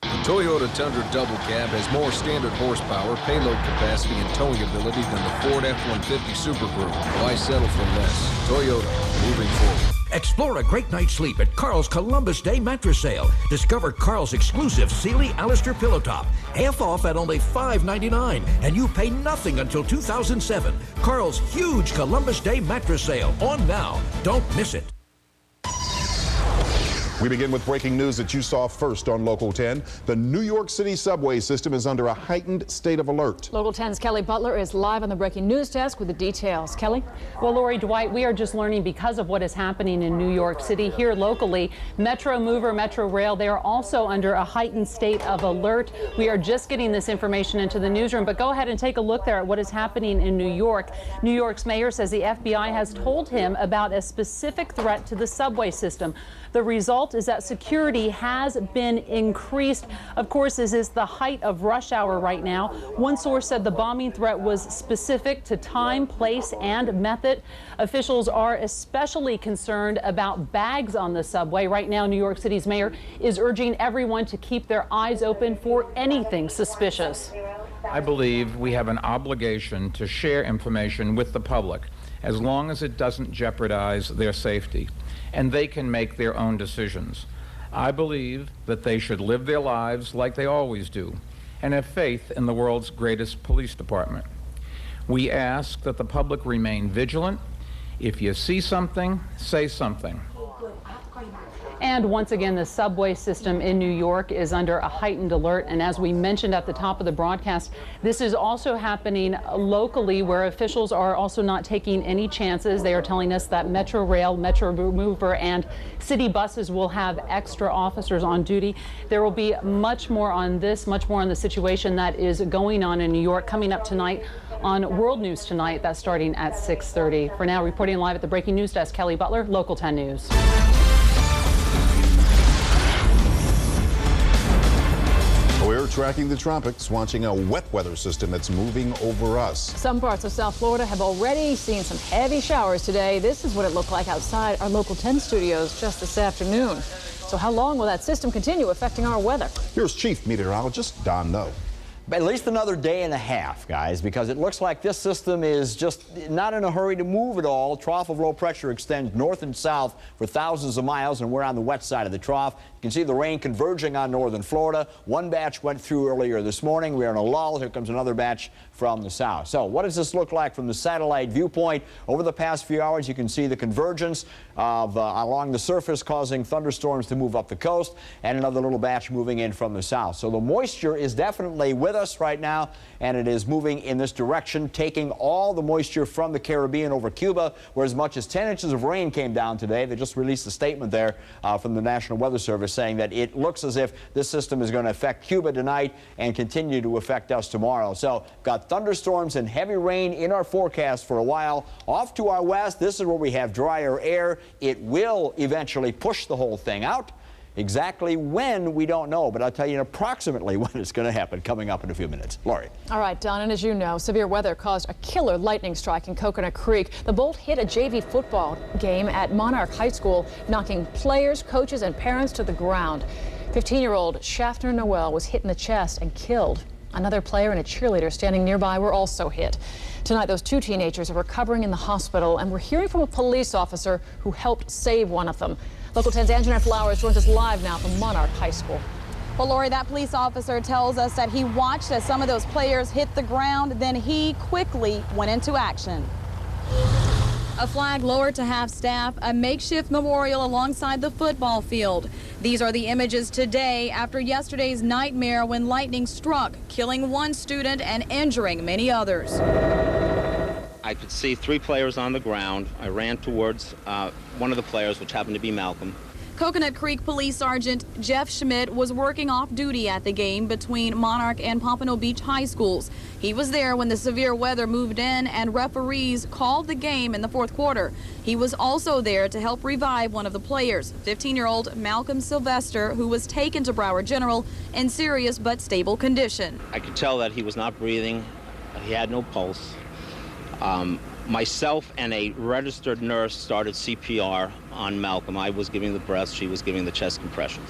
The Toyota Tundra Double Cab has more standard horsepower, payload capacity, and towing ability than the Ford F-150 Super Crew. Why settle for less? Toyota, moving forward. Explore a great night's sleep at Carl's Columbus Day Mattress Sale. Discover Carl's exclusive Sealy Alistair Pillow Top, half off at only $5.99, and you pay nothing until 2007. Carl's huge Columbus Day Mattress Sale, on now. Don't miss it. We begin with breaking news that you saw first on Local 10. The New York City subway system is under a heightened state of alert. Local 10's Kelly Butler is live on the breaking news desk with the details. Kelly? Well, Lori, Dwight, we are just learning because of what is happening in New York City here locally. Metro Mover, Metro Rail, they are also under a heightened state of alert. We are just getting this information into the newsroom, but go ahead and take a look there at what is happening in New York. New York's mayor says the FBI has told him about a specific threat to the subway system. The result is that security has been increased. Of course, this is the height of rush hour right now. One source said the bombing threat was specific to time, place, and method. Officials are especially concerned about bags on the subway. Right now, New York City's mayor is urging everyone to keep their eyes open for anything suspicious. I believe we have an obligation to share information with the public as long as it doesn't jeopardize their safety, and they can make their own decisions. I believe that they should live their lives like they always do and have faith in the world's greatest police department. We ask that the public remain vigilant. If you see something, say something. And once again, the subway system in New York is under a heightened alert. And as we mentioned at the top of the broadcast, this is also happening locally where officials are also not taking any chances. They are telling us that Metro Rail, Metro Mover, and city buses will have extra officers on duty. There will be much more on this, much more on the situation that is going on in New York coming up tonight on World News Tonight. That's starting at 6:30. For now, reporting live at the breaking news desk, Kelly Butler, Local 10 News. We're tracking the tropics, watching a wet weather system that's moving over us. Some parts of South Florida have already seen some heavy showers today. This is what it looked like outside our Local 10 studios just this afternoon. So how long will that system continue affecting our weather? Here's Chief Meteorologist Don Noe. At least another day and a half, guys, because it looks like this system is just not in a hurry to move at all. Trough of low pressure extends north and south for thousands of miles, and we're on the wet side of the trough. You can see the rain converging on northern Florida. One batch went through earlier this morning. We're in a lull. Here comes another batch from the south. So what does this look like from the satellite viewpoint? Over the past few hours, you can see the convergence of along the surface causing thunderstorms to move up the coast, and another little batch moving in from the south. So the moisture is definitely with us right now, and it is moving in this direction, taking all the moisture from the Caribbean over Cuba, where as much as 10 inches of rain came down today. They just released a statement there from the National Weather Service saying that it looks as if this system is going to affect Cuba tonight and continue to affect us tomorrow. So got thunderstorms and heavy rain in our forecast for a while. Off to our west, this is where we have drier air. It will eventually push the whole thing out. Exactly when, we don't know, but I'll tell you approximately when it's going to happen coming up in a few minutes. Lori. All right, Don, and as you know, severe weather caused a killer lightning strike in Coconut Creek. The bolt hit a JV football game at Monarch High School, knocking players, coaches, and parents to the ground. 15-year-old Schaffner Noel was hit in the chest and killed. Another player and a cheerleader standing nearby were also hit. Tonight, those two teenagers are recovering in the hospital, and we're hearing from a police officer who helped save one of them. Local 10's Anjanette Flowers joins us live now from Monarch High School. Well, Lori, that police officer tells us that he watched as some of those players hit the ground, then he quickly went into action. A flag lowered to half-staff, a makeshift memorial alongside the football field. These are the images today after yesterday's nightmare when lightning struck, killing one student and injuring many others. I could see 3 players on the ground. I ran towards one of the players, which happened to be Malcolm. Coconut Creek Police Sergeant Jeff Schmidt was working off duty at the game between Monarch and Pompano Beach High Schools. He was there when the severe weather moved in and referees called the game in the 4th quarter. He was also there to help revive one of the players, 15-year-old Malcolm Sylvester, who was taken to Broward General in serious but stable condition. I could tell that he was not breathing. He had no pulse. Myself and a registered nurse started CPR on Malcolm. I was giving the breath, she was giving the chest compressions.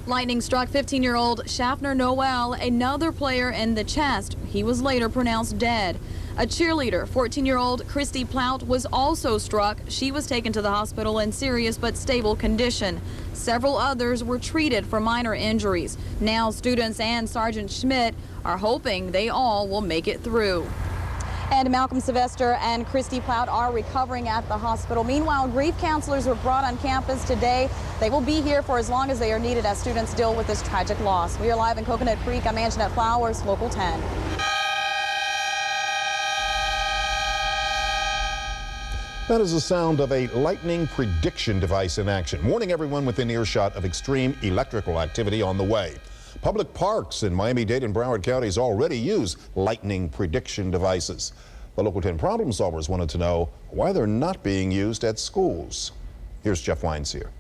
Lightning struck 15-year-old Schaffner Noel, another player, in the chest. He was later pronounced dead. A cheerleader, 14-year-old Christy Plout, was also struck. She was taken to the hospital in serious but stable condition. Several others were treated for minor injuries. Now students and Sergeant Schmidt are hoping they all will make it through. And Malcolm Sylvester and Christy Plout are recovering at the hospital. Meanwhile, grief counselors were brought on campus today. They will be here for as long as they are needed as students deal with this tragic loss. We are live in Coconut Creek. I'm Anjanette Flowers, Local 10. That is the sound of a lightning prediction device in action, warning everyone within earshot of extreme electrical activity on the way. Public parks in Miami-Dade and Broward counties already use lightning prediction devices. The Local 10 problem solvers wanted to know why they're not being used at schools. Here's Jeff Wines here.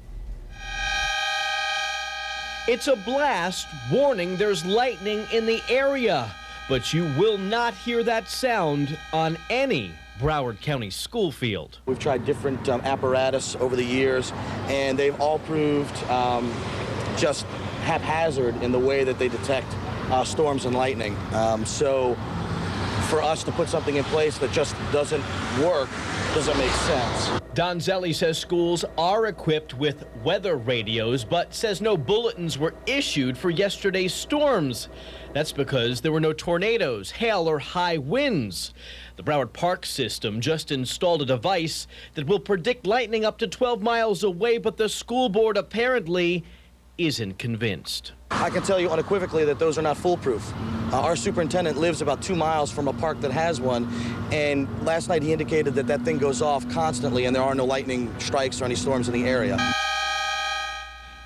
It's a blast warning there's lightning in the area, but you will not hear that sound on any Broward County school field. We've tried different apparatus over the years, and they've all proved just haphazard in the way that they detect storms and lightning. So for us to put something in place that just doesn't work doesn't make sense. Donzelli says schools are equipped with weather radios, but says no bulletins were issued for yesterday's storms. That's because there were no tornadoes, hail, or high winds. The Broward Park system just installed a device that will predict lightning up to 12 miles away, but the school board apparently isn't convinced. I can tell you unequivocally that those are not foolproof. Our superintendent lives about 2 miles from a park that has one, and last night he indicated that that thing goes off constantly and there are no lightning strikes or any storms in the area.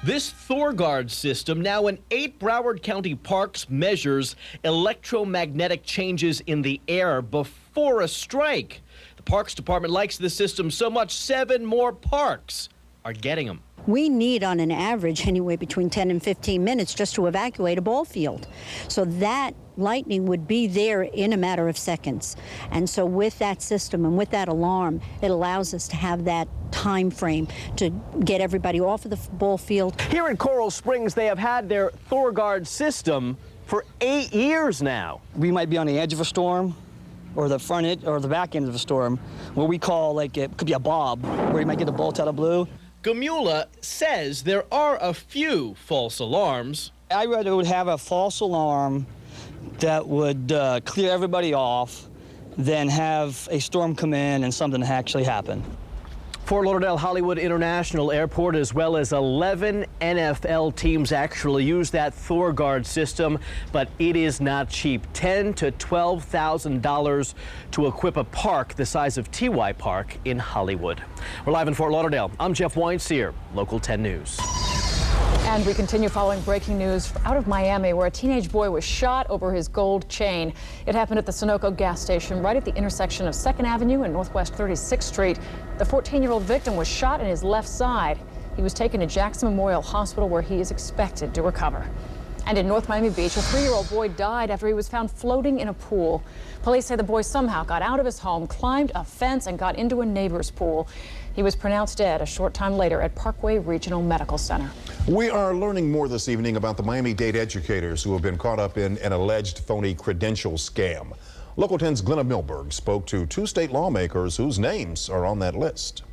This ThorGuard system, now in 8 Broward County parks, measures electromagnetic changes in the air before a strike. The Parks Department likes the system so much 7 more parks are getting them. We need, on an average, anywhere between 10 and 15 minutes just to evacuate a ball field. So that lightning would be there in a matter of seconds. And so with that system and with that alarm, it allows us to have that time frame to get everybody off of the ball field. Here in Coral Springs, they have had their ThorGuard system for 8 years now. We might be on the edge of a storm, or the front end or the back end of a storm, where we call, like, it could be a bob, where you might get a bolt out of blue. Gamula says there are a few false alarms. I rather would have a false alarm that would clear everybody off than have a storm come in and something actually happen. Fort Lauderdale Hollywood International Airport, as well as 11 NFL teams actually use that ThorGuard system, but it is not cheap. $10,000 to $12,000 to equip a park the size of TY Park in Hollywood. We're live in Fort Lauderdale. I'm Jeff Weinseer, Local 10 News. And we continue following breaking news out of Miami, where a teenage boy was shot over his gold chain. It happened at the Sunoco gas station right at the intersection of 2nd Avenue and Northwest 36th Street. The 14-year-old victim was shot in his left side. He was taken to Jackson Memorial Hospital, where he is expected to recover. And in North Miami Beach, a 3-year-old boy died after he was found floating in a pool. Police say the boy somehow got out of his home, climbed a fence, and got into a neighbor's pool. He was pronounced dead a short time later at Parkway Regional Medical Center. We are learning more this evening about the Miami-Dade educators who have been caught up in an alleged phony credential scam. Local 10's Glenna Milberg spoke to 2 state lawmakers whose names are on that list.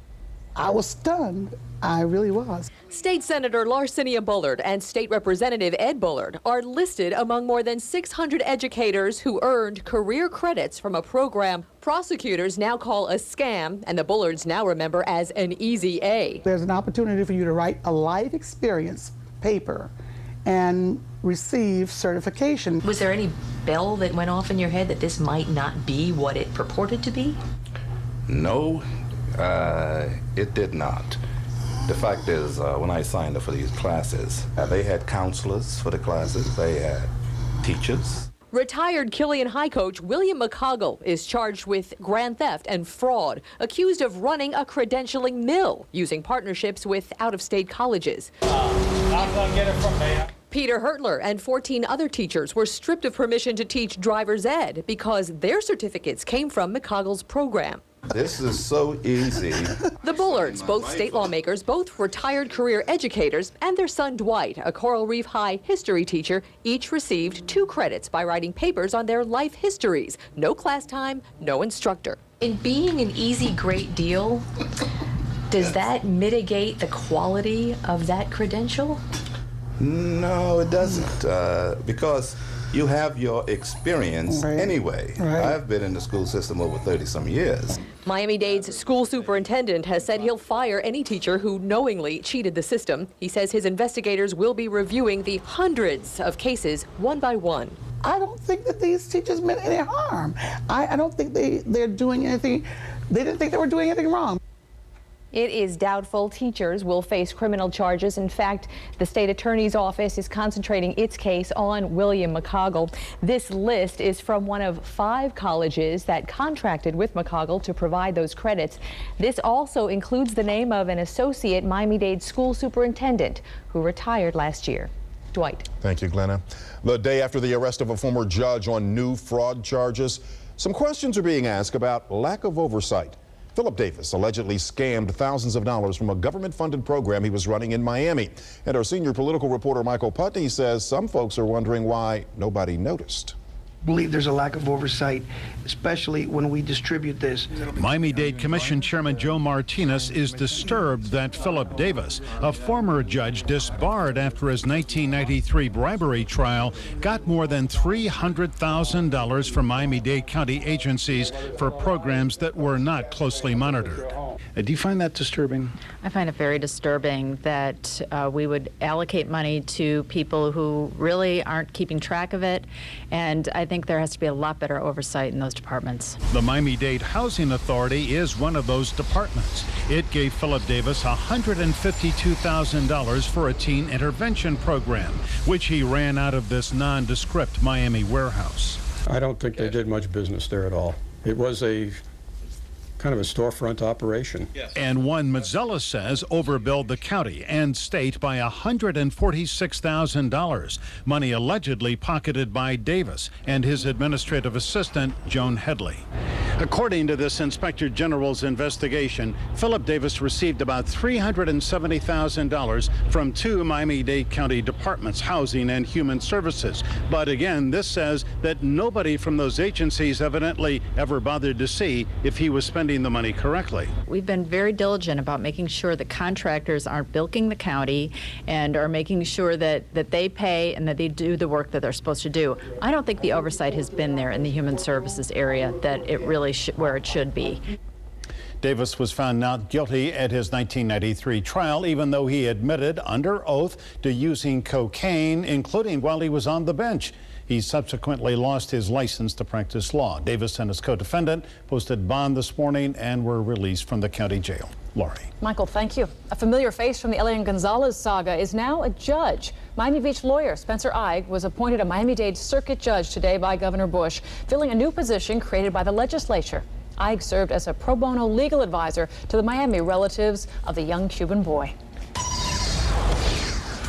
I was stunned. I really was. State Senator Larcinia Bullard and State Representative Ed Bullard are listed among more than 600 educators who earned career credits from a program prosecutors now call a scam and the Bullards now remember as an easy A. There's an opportunity for you to write a life experience paper and receive certification. Was there any bell that went off in your head that this might not be what it purported to be? No, it did not. The fact is, when I signed up for these classes, they had counselors for the classes, they had teachers. Retired Killian High coach William McCoggle is charged with grand theft and fraud, accused of running a credentialing mill using partnerships with out-of-state colleges. Not gonna get it from me. Peter Hertler and 14 other teachers were stripped of permission to teach driver's ed because their certificates came from McCoggle's program. This is so easy. The Bullards, both state lawmakers, both retired career educators, and their son Dwight, a Coral Reef High history teacher, each received 2 credits by writing papers on their life histories. No class time, no instructor. In being an easy, great deal, does that mitigate the quality of that credential? No, it doesn't, because you have your experience anyway. I've been in the school system over 30-some years. Miami-Dade's school superintendent has said he'll fire any teacher who knowingly cheated the system. He says his investigators will be reviewing the hundreds of cases one by one. I don't think that these teachers meant any harm. I don't think they're doing anything, they didn't think they were doing anything wrong. It is doubtful teachers will face criminal charges. In fact, the state attorney's office is concentrating its case on William McCoggle. This list is from one of 5 colleges that contracted with McCoggle to provide those credits. This also includes the name of an associate Miami-Dade school superintendent who retired last year. Dwight. Thank you, Glenna. The day after the arrest of a former judge on new fraud charges, some questions are being asked about lack of oversight. Philip Davis allegedly scammed thousands of dollars from a government-funded program he was running in Miami. And our senior political reporter Michael Putney says some folks are wondering why nobody noticed. I believe there's a lack of oversight, especially when we distribute this. Miami-Dade Commission Chairman Joe Martinez is disturbed that Philip Davis, a former judge disbarred after his 1993 bribery trial, got more than $300,000 from Miami-Dade County agencies for programs that were not closely monitored. Do you find that disturbing? I find it very disturbing that we would allocate money to people who really aren't keeping track of it, and I think there has to be a lot better oversight in those departments. The Miami-Dade Housing Authority is one of those departments. It gave Philip Davis $152,000 for a teen intervention program, which he ran out of this nondescript Miami warehouse. I don't think they did much business there at all. It was a kind of a storefront operation. Yes. And one Mazzella says overbilled the county and state by $146,000, money allegedly pocketed by Davis and his administrative assistant, Joan Headley. According to this Inspector General's investigation, Philip Davis received about $370,000 from 2 Miami-Dade County departments, Housing and Human Services. But again, this says that nobody from those agencies evidently ever bothered to see if he was spending the money correctly. We've been very diligent about making sure that contractors aren't bilking the county and are making sure that they pay and that they do the work that they're supposed to do. I don't think the oversight has been there in the human services area that it really where it should be. Davis was found not guilty at his 1993 trial, even though he admitted under oath to using cocaine, including while he was on the bench. He subsequently lost his license to practice law. Davis and his co-defendant posted bond this morning and were released from the county jail. Laurie. Michael, thank you. A familiar face from the Elian Gonzalez saga is now a judge. Miami Beach lawyer Spencer Eig was appointed a Miami-Dade circuit judge today by Governor Bush, filling a new position created by the legislature. Eig served as a pro bono legal advisor to the Miami relatives of the young Cuban boy.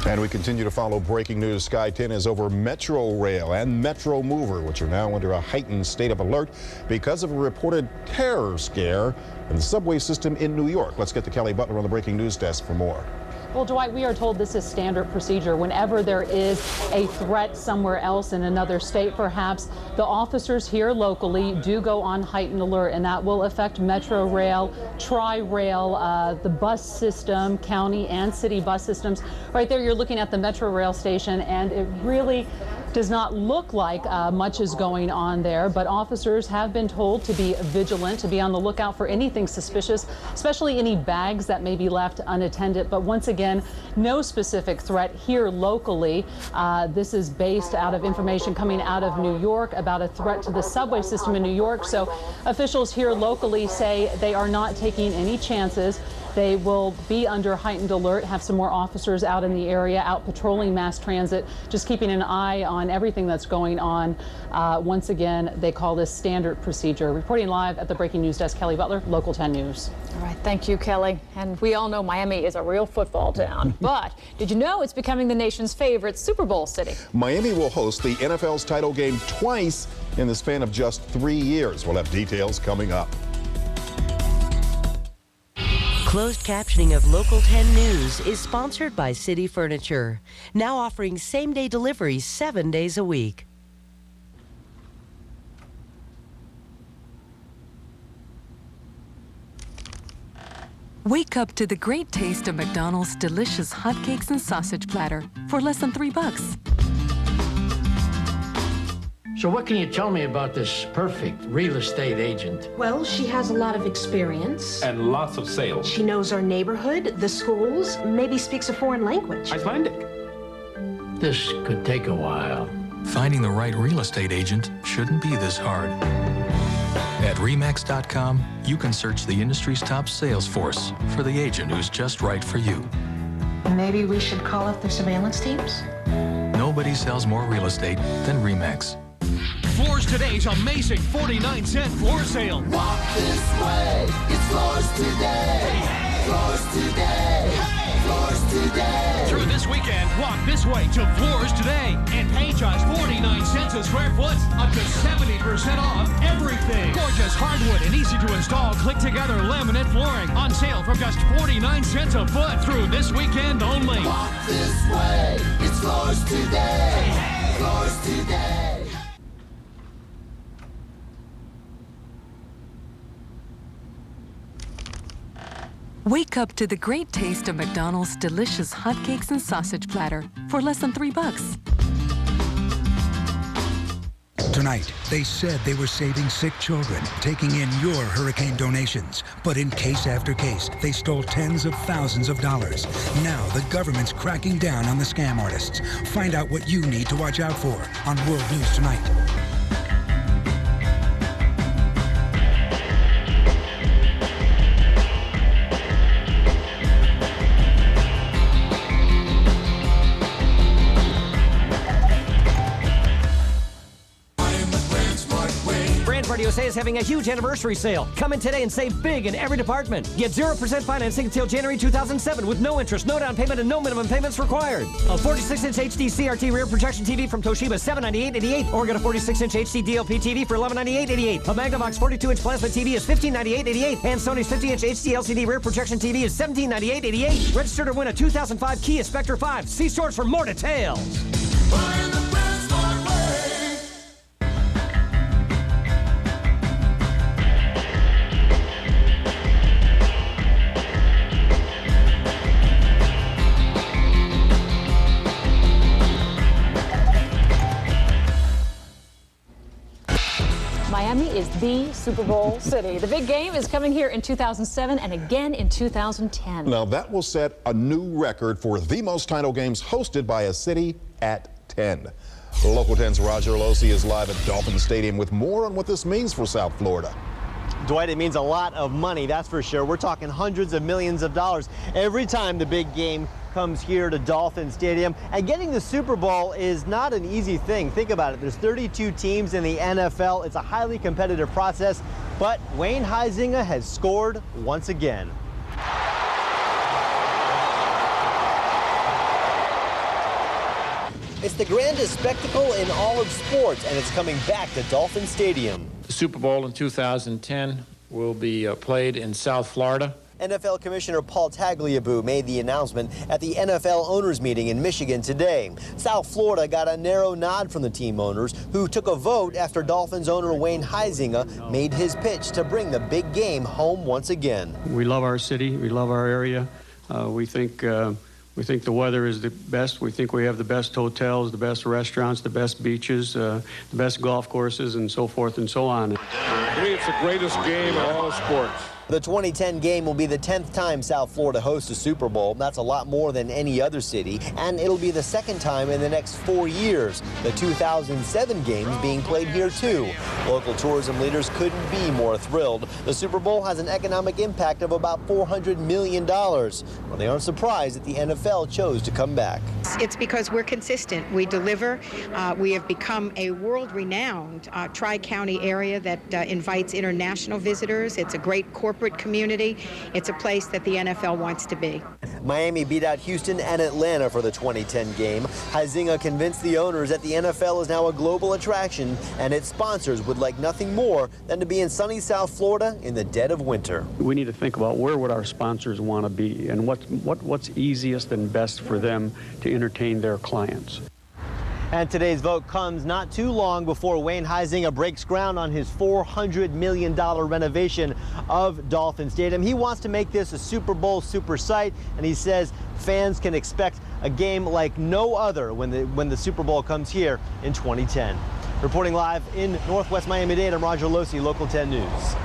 And we continue to follow breaking news. Sky 10 is over Metro Rail and Metro Mover, which are now under a heightened state of alert because of a reported terror scare in the subway system in New York. Let's get to Kelly Butler on the breaking news desk for more. Well, Dwight, we are told this is standard procedure. Whenever there is a threat somewhere else in another state, perhaps, the officers here locally do go on heightened alert, and that will affect Metro Rail, Tri-Rail, the bus system, county and city bus systems. Right there, you're looking at the Metro Rail station, and it really does not look like much is going on there, but officers have been told to be vigilant, to be on the lookout for anything suspicious, especially any bags that may be left unattended. But once again, no specific threat here locally. This is based out of information coming out of New York about a threat to the subway system in New York. So officials here locally say they are not taking any chances. They will be under heightened alert, have some more officers out in the area, out patrolling mass transit, just keeping an eye on everything that's going on. Once again, they call this standard procedure. Reporting live at the Breaking News Desk, Kelly Butler, Local 10 News. All right, thank you, Kelly. And we all know Miami is a real football town. But did you know it's becoming the nation's favorite Super Bowl city? Miami will host the NFL's title game twice in the span of just 3 years. We'll have details coming up. Closed captioning of Local 10 News is sponsored by City Furniture, now offering same-day delivery 7 days a week. Wake up to the great taste of McDonald's delicious hotcakes and sausage platter for less than $3. So what can you tell me about this perfect real estate agent? Well, she has a lot of experience. And lots of sales. She knows our neighborhood, the schools, maybe speaks a foreign language. Icelandic. This could take a while. Finding the right real estate agent shouldn't be this hard. At RE/MAX.com, you can search the industry's top sales force for the agent who's just right for you. Maybe we should call up their surveillance teams? Nobody sells more real estate than RE/MAX. Floors Today's amazing 49-cent floor sale. Walk this way, it's Floors Today. Hey, Floors Today. Hey, Floors Today. Through this weekend, walk this way to Floors Today and pay just 49 cents a square foot, up to 70% off everything. Gorgeous hardwood and easy to install click-together laminate flooring on sale from just 49 cents a foot through this weekend only. Walk this way, it's Floors Today. Hey, Floors Today. Wake up to the great taste of McDonald's delicious hotcakes and sausage platter for less than $3. Tonight, they said they were saving sick children, taking in your hurricane donations. But in case after case, they stole tens of thousands of dollars. Now the government's cracking down on the scam artists. Find out what you need to watch out for on World News Tonight. USA is having a huge anniversary sale. Come in today and save big in every department. Get 0% financing until January 2007 with no interest, no down payment, and no minimum payments required. A 46-inch HD CRT rear projection TV from Toshiba, $798.88, or get a 46-inch HD DLP TV for $1198.88. A Magnavox 42-inch plasma TV is $1598.88, and Sony's 50-inch HD LCD rear projection TV is $1798.88. Register to win a 2005 Kia Spectre 5. See stores for more details. Miami is the Super Bowl city. The big game is coming here in 2007 and again in 2010. Now that will set a new record for the most title games hosted by a city at 10. Local 10's Roger Losi is live at Dolphin Stadium with more on what this means for South Florida. Dwight, it means a lot of money, that's for sure. We're talking hundreds of millions of dollars every time the big game comes here to Dolphin Stadium. And getting the Super Bowl is not an easy thing. Think about it. There's 32 teams in the NFL. It's a highly competitive process, but Wayne Huizenga has scored once again. It's the grandest spectacle in all of sports, and it's coming back to Dolphin Stadium. The Super Bowl in 2010 will be played in South Florida. NFL Commissioner Paul Tagliabue made the announcement at the NFL owners meeting in Michigan today. South Florida got a narrow nod from the team owners, who took a vote after Dolphins owner Wayne Huizenga made his pitch to bring the big game home once again. We love our city. We love our area. We think the weather is the best. We think we have the best hotels, the best restaurants, the best beaches, the best golf courses, and so forth and so on. To me, it's the greatest game in all of sports. The 2010 game will be the 10th time South Florida hosts a Super Bowl. That's a lot more than any other city, and it'll be the second time in the next 4 years. The 2007 games being played here too. Local tourism leaders couldn't be more thrilled. The Super Bowl has an economic impact of about $400 million. Well, they aren't surprised that the NFL chose to come back. It's because we're consistent. We deliver. We have become a world-renowned tri-county area that invites international visitors. It's a great corporate community. It's a place that the NFL wants to be. Miami beat out Houston and Atlanta for the 2010 game. Huizenga convinced the owners that the NFL is now a global attraction, and its sponsors would like nothing more than to be in sunny South Florida in the dead of winter. We need to think about where would our sponsors want to be and what's easiest and best for them to entertain their clients. And today's vote comes not too long before Wayne Huizenga breaks ground on his $400 million renovation of Dolphin Stadium. He wants to make this a Super Bowl super site, and he says fans can expect a game like no other when the Super Bowl comes here in 2010. Reporting live in Northwest Miami-Dade, I'm Roger Losi, Local 10 News.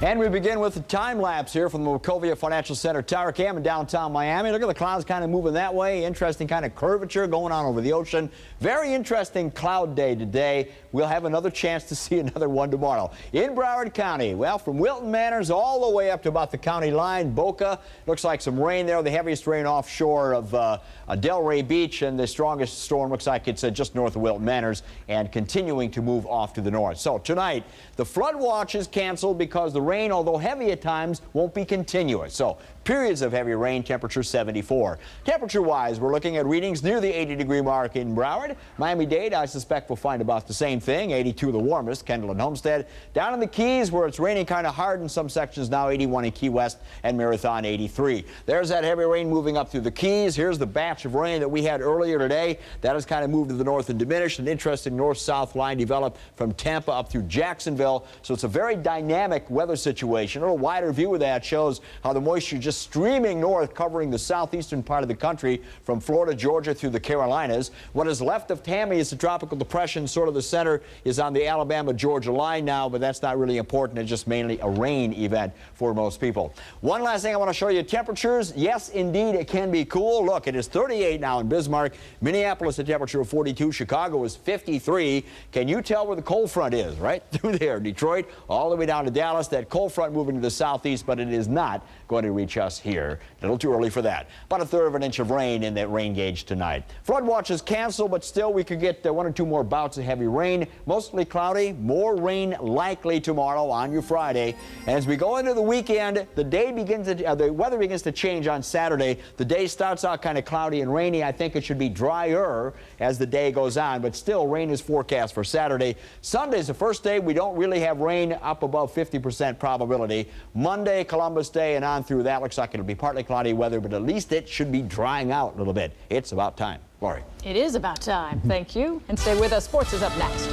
And we begin with a time lapse here from the Wachovia Financial Center Tower Cam in downtown Miami. Look at the clouds kind of moving that way. Interesting kind of curvature going on over the ocean. Very interesting cloud day today. We'll have another chance to see another one tomorrow. In Broward County, well, from Wilton Manors all the way up to about the county line, Boca. Looks like some rain there. The heaviest rain offshore of Delray Beach, and the strongest storm looks like it's just north of Wilton Manors and continuing to move off to the north. So tonight, the flood watch is canceled because the rain, although heavy at times, won't be continuous. So periods of heavy rain, temperature 74. Temperature-wise, we're looking at readings near the 80-degree mark in Broward. Miami-Dade, I suspect we'll find about the same thing, 82 the warmest, Kendall and Homestead. Down in the Keys, where it's raining kind of hard in some sections now, 81 in Key West, and Marathon 83. There's that heavy rain moving up through the Keys. Here's the batch of rain that we had earlier today. That has kind of moved to the north and diminished. An interesting north-south line developed from Tampa up through Jacksonville. So it's a very dynamic weather situation. A little wider view of that shows how the moisture just streaming north, covering the southeastern part of the country from Florida, Georgia through the Carolinas. What is left of Tammy is the tropical depression. Sort of the center is on the Alabama-Georgia line now, but that's not really important. It's just mainly a rain event for most people. One last thing I want to show you, temperatures. Yes, indeed, it can be cool. Look, it is 38 now in Bismarck. Minneapolis, a temperature of 42. Chicago is 53. Can you tell where the cold front is? Right through there. Detroit, all the way down to Dallas. That cold front moving to the southeast, but it is not going to reach us here. A little too early for that. About a third of an inch of rain in that rain gauge tonight. Flood watch is canceled, but still we could get one or two more bouts of heavy rain. Mostly cloudy. More rain likely tomorrow on your Friday. And as we go into the weekend, the weather begins to change on Saturday. The day starts out kind of cloudy and rainy. I think it should be drier as the day goes on, but still rain is forecast for Saturday. Sunday's the first day we don't really have rain, up above 50% probability. Monday, Columbus Day, and on through that looks like it'll be partly cloudy weather, but at least it should be drying out a little bit. It's about time. Lori. It is about time. Thank you. And stay with us. Sports is up next.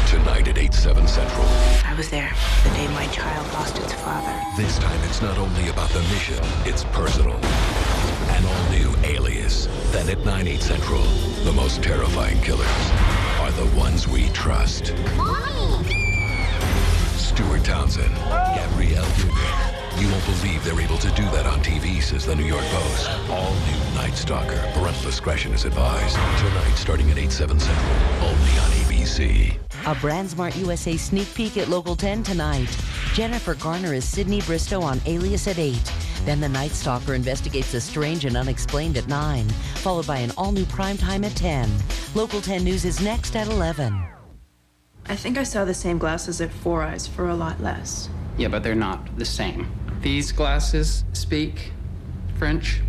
Tonight at 8/7 Central. I was there the day my child lost its father. This time it's not only about the mission, it's personal. An all-new Alias. Then at 9/8 Central, the most terrifying killers are the ones we trust. Mommy! Stuart Townsend, Gabrielle Union. You won't believe they're able to do that on TV, says the New York Post. All new Night Stalker. Parental discretion is advised. Tonight, starting at 8/7 Central, only on ABC. A BrandSmart USA sneak peek at Local 10 tonight. Jennifer Garner is Sydney Bristow on Alias at 8. Then the Night Stalker investigates the strange and unexplained at 9, followed by an all-new primetime at 10. Local 10 News is next at 11. I think I saw the same glasses at Four Eyes for a lot less. Yeah, but they're not the same. These glasses speak French.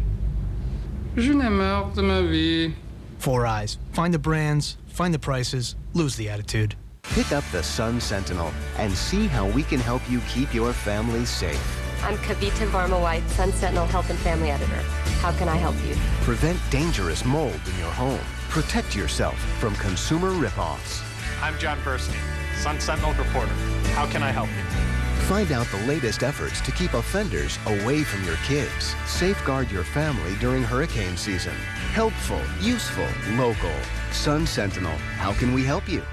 Je n'ai marre de ma vie. 4 Eyes. Find the brands, find the prices, lose the attitude. Pick up the Sun Sentinel and see how we can help you keep your family safe. I'm Kavita Varma-White, Sun Sentinel Health and Family Editor. How can I help you? Prevent dangerous mold in your home. Protect yourself from consumer ripoffs. I'm John Burstein, Sun Sentinel reporter. How can I help you? Find out the latest efforts to keep offenders away from your kids. Safeguard your family during hurricane season. Helpful, useful, local. Sun Sentinel. How can we help you?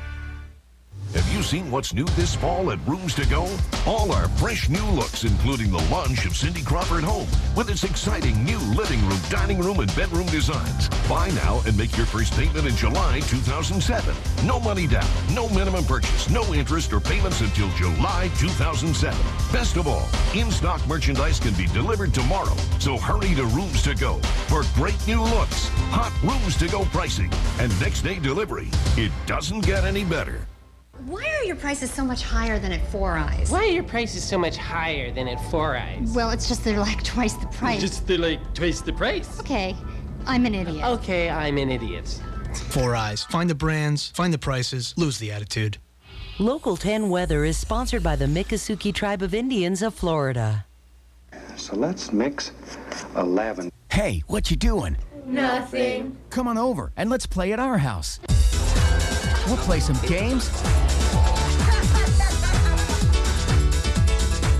Have you seen what's new this fall at Rooms to Go? All our fresh new looks, including the launch of Cindy Crawford Home with its exciting new living room, dining room, and bedroom designs. Buy now and make your first payment in July 2007. No money down, no minimum purchase, no interest or payments until July 2007. Best of all, in-stock merchandise can be delivered tomorrow. So hurry to Rooms to Go for great new looks, hot Rooms to Go pricing, and next day delivery. It doesn't get any better. Why are your prices so much higher than at 4 Eyes? Why are your prices so much higher than at 4 Eyes? Well, it's just they're like twice the price. They're like twice the price. Okay, I'm an idiot. Okay, I'm an idiot. 4 Eyes. Find the brands, find the prices, lose the attitude. Local 10 weather is sponsored by the Miccosukee Tribe of Indians of Florida. So let's mix a lavender. Hey, what you doing? Nothing. Come on over and let's play at our house. We'll play some games.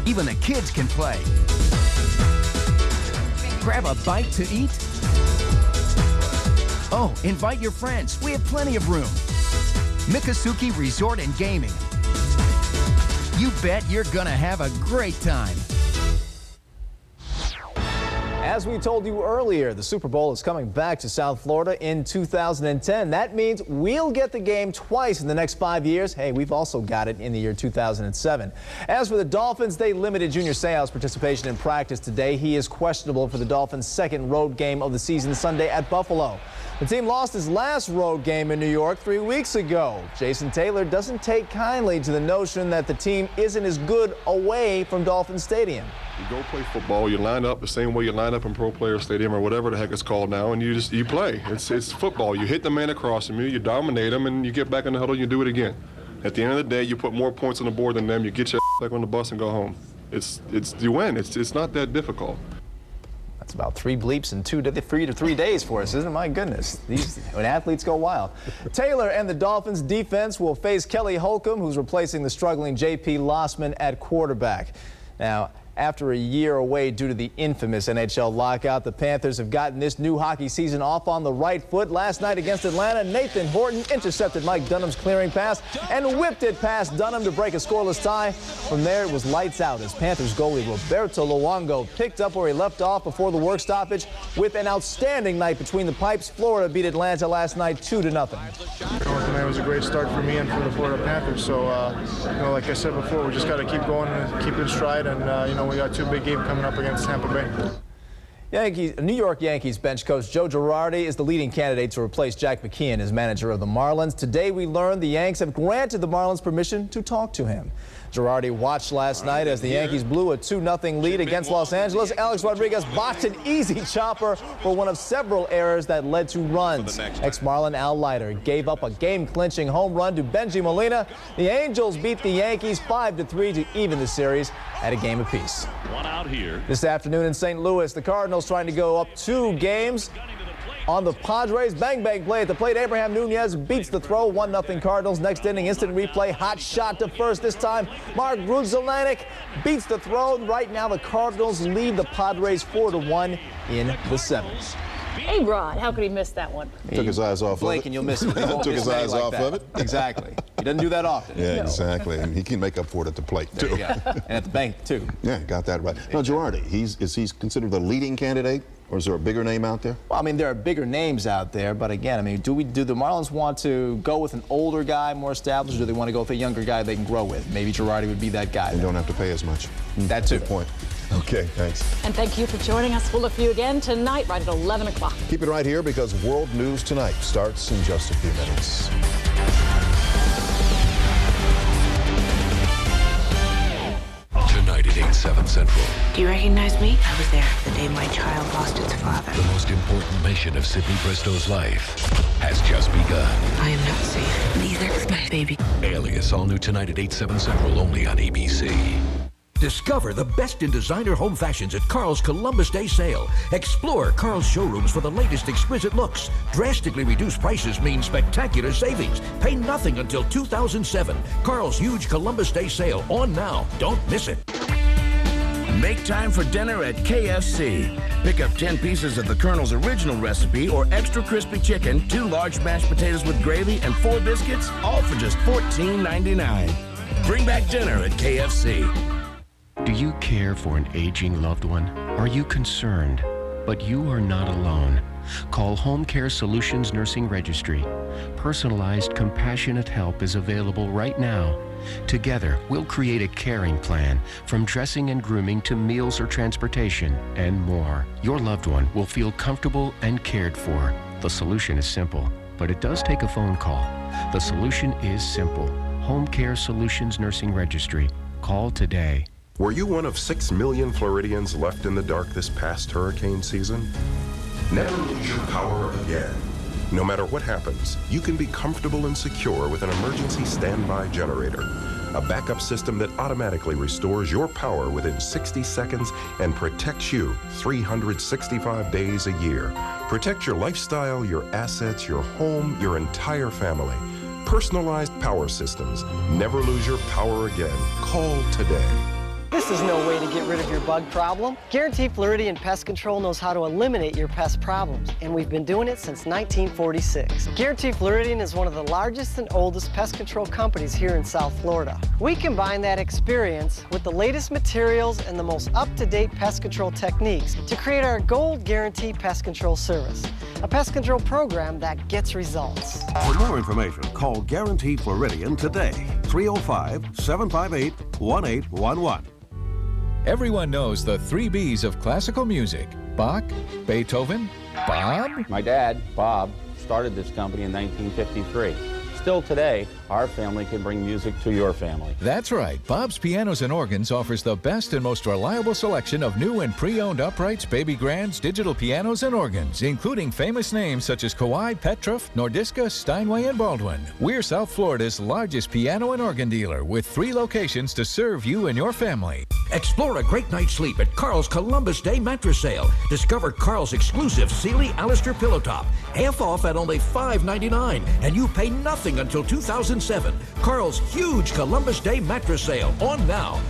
Even the kids can play. Grab a bite to eat. Oh, invite your friends. We have plenty of room. Miccosukee Resort and Gaming. You bet you're gonna have a great time. As we told you earlier, the Super Bowl is coming back to South Florida in 2010. That means we'll get the game twice in the next 5 years. Hey, we've also got it in the year 2007. As for the Dolphins, they limited Junior Seau's participation in practice today. He is questionable for the Dolphins' second road game of the season Sunday at Buffalo. The team lost his last road game in New York 3 weeks ago. Jason Taylor doesn't take kindly to the notion that the team isn't as good away from Dolphin Stadium. You go play football, you line up the same way you line up in Pro Player Stadium or whatever the heck it's called now, and you play. It's football. You hit the man across from you, you dominate them, and you get back in the huddle and you do it again. At the end of the day, you put more points on the board than them, you get your back on the bus and go home. You win. It's not that difficult. That's about 3 bleeps in 3 to 3 days for us, isn't it? My goodness. When athletes go wild. Taylor and the Dolphins defense will face Kelly Holcomb, who's replacing the struggling J.P. Lossman at quarterback. Now, after a year away due to the infamous NHL lockout, the Panthers have gotten this new hockey season off on the right foot. Last night against Atlanta, Nathan Horton intercepted Mike Dunham's clearing pass and whipped it past Dunham to break a scoreless tie. From there, it was lights out as Panthers goalie Roberto Luongo picked up where he left off before the work stoppage with an outstanding night between the pipes. Florida beat Atlanta last night 2-0. Tonight was a great start for me and for the Florida Panthers. So, like I said before, we just got to keep going and keep in stride. And, we got 2 big games coming up against Tampa Bay. New York Yankees bench coach Joe Girardi is the leading candidate to replace Jack McKeon as manager of the Marlins. Today we learned the Yanks have granted the Marlins permission to talk to him. Girardi watched last night as the Yankees blew a 2-0 lead against Los Angeles. Alex Rodriguez botched an easy chopper for one of several errors that led to runs. Ex-Marlin Al Leiter gave up a game-clinching home run to Benji Molina. The Angels beat the Yankees 5-3 to even the series at a game apiece. One out here. This afternoon in St. Louis, the Cardinals trying to go up 2 games on the Padres. Bang-bang play at the plate. Abraham Nunez beats the throw. 1-0 Cardinals. Next inning, instant replay. Hot shot to first this time. Mark Grudzielanek beats the throw. Right now, the Cardinals lead the Padres 4-1 in the 7th. Hey, Rod, how could he miss that one? He took his eyes off Blake, of it. And you'll miss it. Took his eyes off of it. Exactly. He doesn't do that often. Yeah, exactly. And he can make up for it at the plate, too. And at the bank, too. Yeah, got that right. Now, Girardi, is he considered the leading candidate? Or is there a bigger name out there? Well, I mean, there are bigger names out there, but again, I mean, do the Marlins want to go with an older guy, more established, or do they want to go with a younger guy they can grow with? Maybe Girardi would be that guy. They don't have to pay as much. That too. Good point. Okay, thanks. And thank you for joining us. We'll look for you again tonight, right at 11 o'clock. Keep it right here because World News Tonight starts in just a few minutes. Tonight at 8, 7 Central. Do you recognize me? I was there the day my child lost its father. The most important mission of Sydney Bristow's life has just begun. I am not safe. Neither is my baby. Alias, all new tonight at 8, 7 Central, only on ABC. Discover the best in designer home fashions at Carl's Columbus Day sale. Explore Carl's showrooms for the latest exquisite looks. Drastically reduced prices mean spectacular savings. Pay nothing until 2007. Carl's huge Columbus Day sale on now. Don't miss it. Make time for dinner at KFC. Pick up 10 pieces of the Colonel's original recipe or extra crispy chicken, 2 large mashed potatoes with gravy, and 4 biscuits, all for just $14.99. Bring back dinner at KFC. Do you care for an aging loved one? Are you concerned? But you are not alone. Call Home Care Solutions Nursing Registry. Personalized, compassionate help is available right now. Together, we'll create a caring plan, from dressing and grooming to meals or transportation, and more. Your loved one will feel comfortable and cared for. The solution is simple, but it does take a phone call. The solution is simple. Home Care Solutions Nursing Registry. Call today. Were you one of 6 million Floridians left in the dark this past hurricane season? Never lose your power again. No matter what happens, you can be comfortable and secure with an emergency standby generator, a backup system that automatically restores your power within 60 seconds and protects you 365 days a year. Protect your lifestyle, your assets, your home, your entire family. Personalized power systems. Never lose your power again. Call today. This is no way to get rid of your bug problem. Guarantee Floridian Pest Control knows how to eliminate your pest problems, and we've been doing it since 1946. Guarantee Floridian is one of the largest and oldest pest control companies here in South Florida. We combine that experience with the latest materials and the most up-to-date pest control techniques to create our Gold Guarantee Pest Control Service, a pest control program that gets results. For more information, call Guarantee Floridian today, 305-758-1811. Everyone knows the 3 B's of classical music: Bach, Beethoven, Bob. My dad, Bob, started this company in 1953. Still today, our family can bring music to your family. That's right. Bob's Pianos and Organs offers the best and most reliable selection of new and pre-owned uprights, baby grands, digital pianos, and organs, including famous names such as Kawai, Petroff, Nordiska, Steinway, and Baldwin. We're South Florida's largest piano and organ dealer with 3 locations to serve you and your family. Explore a great night's sleep at Carl's Columbus Day mattress sale. Discover Carl's exclusive Sealy Alistair pillow top, half off at only $5.99, and you pay nothing until 2007. Carl's huge Columbus Day mattress sale on now.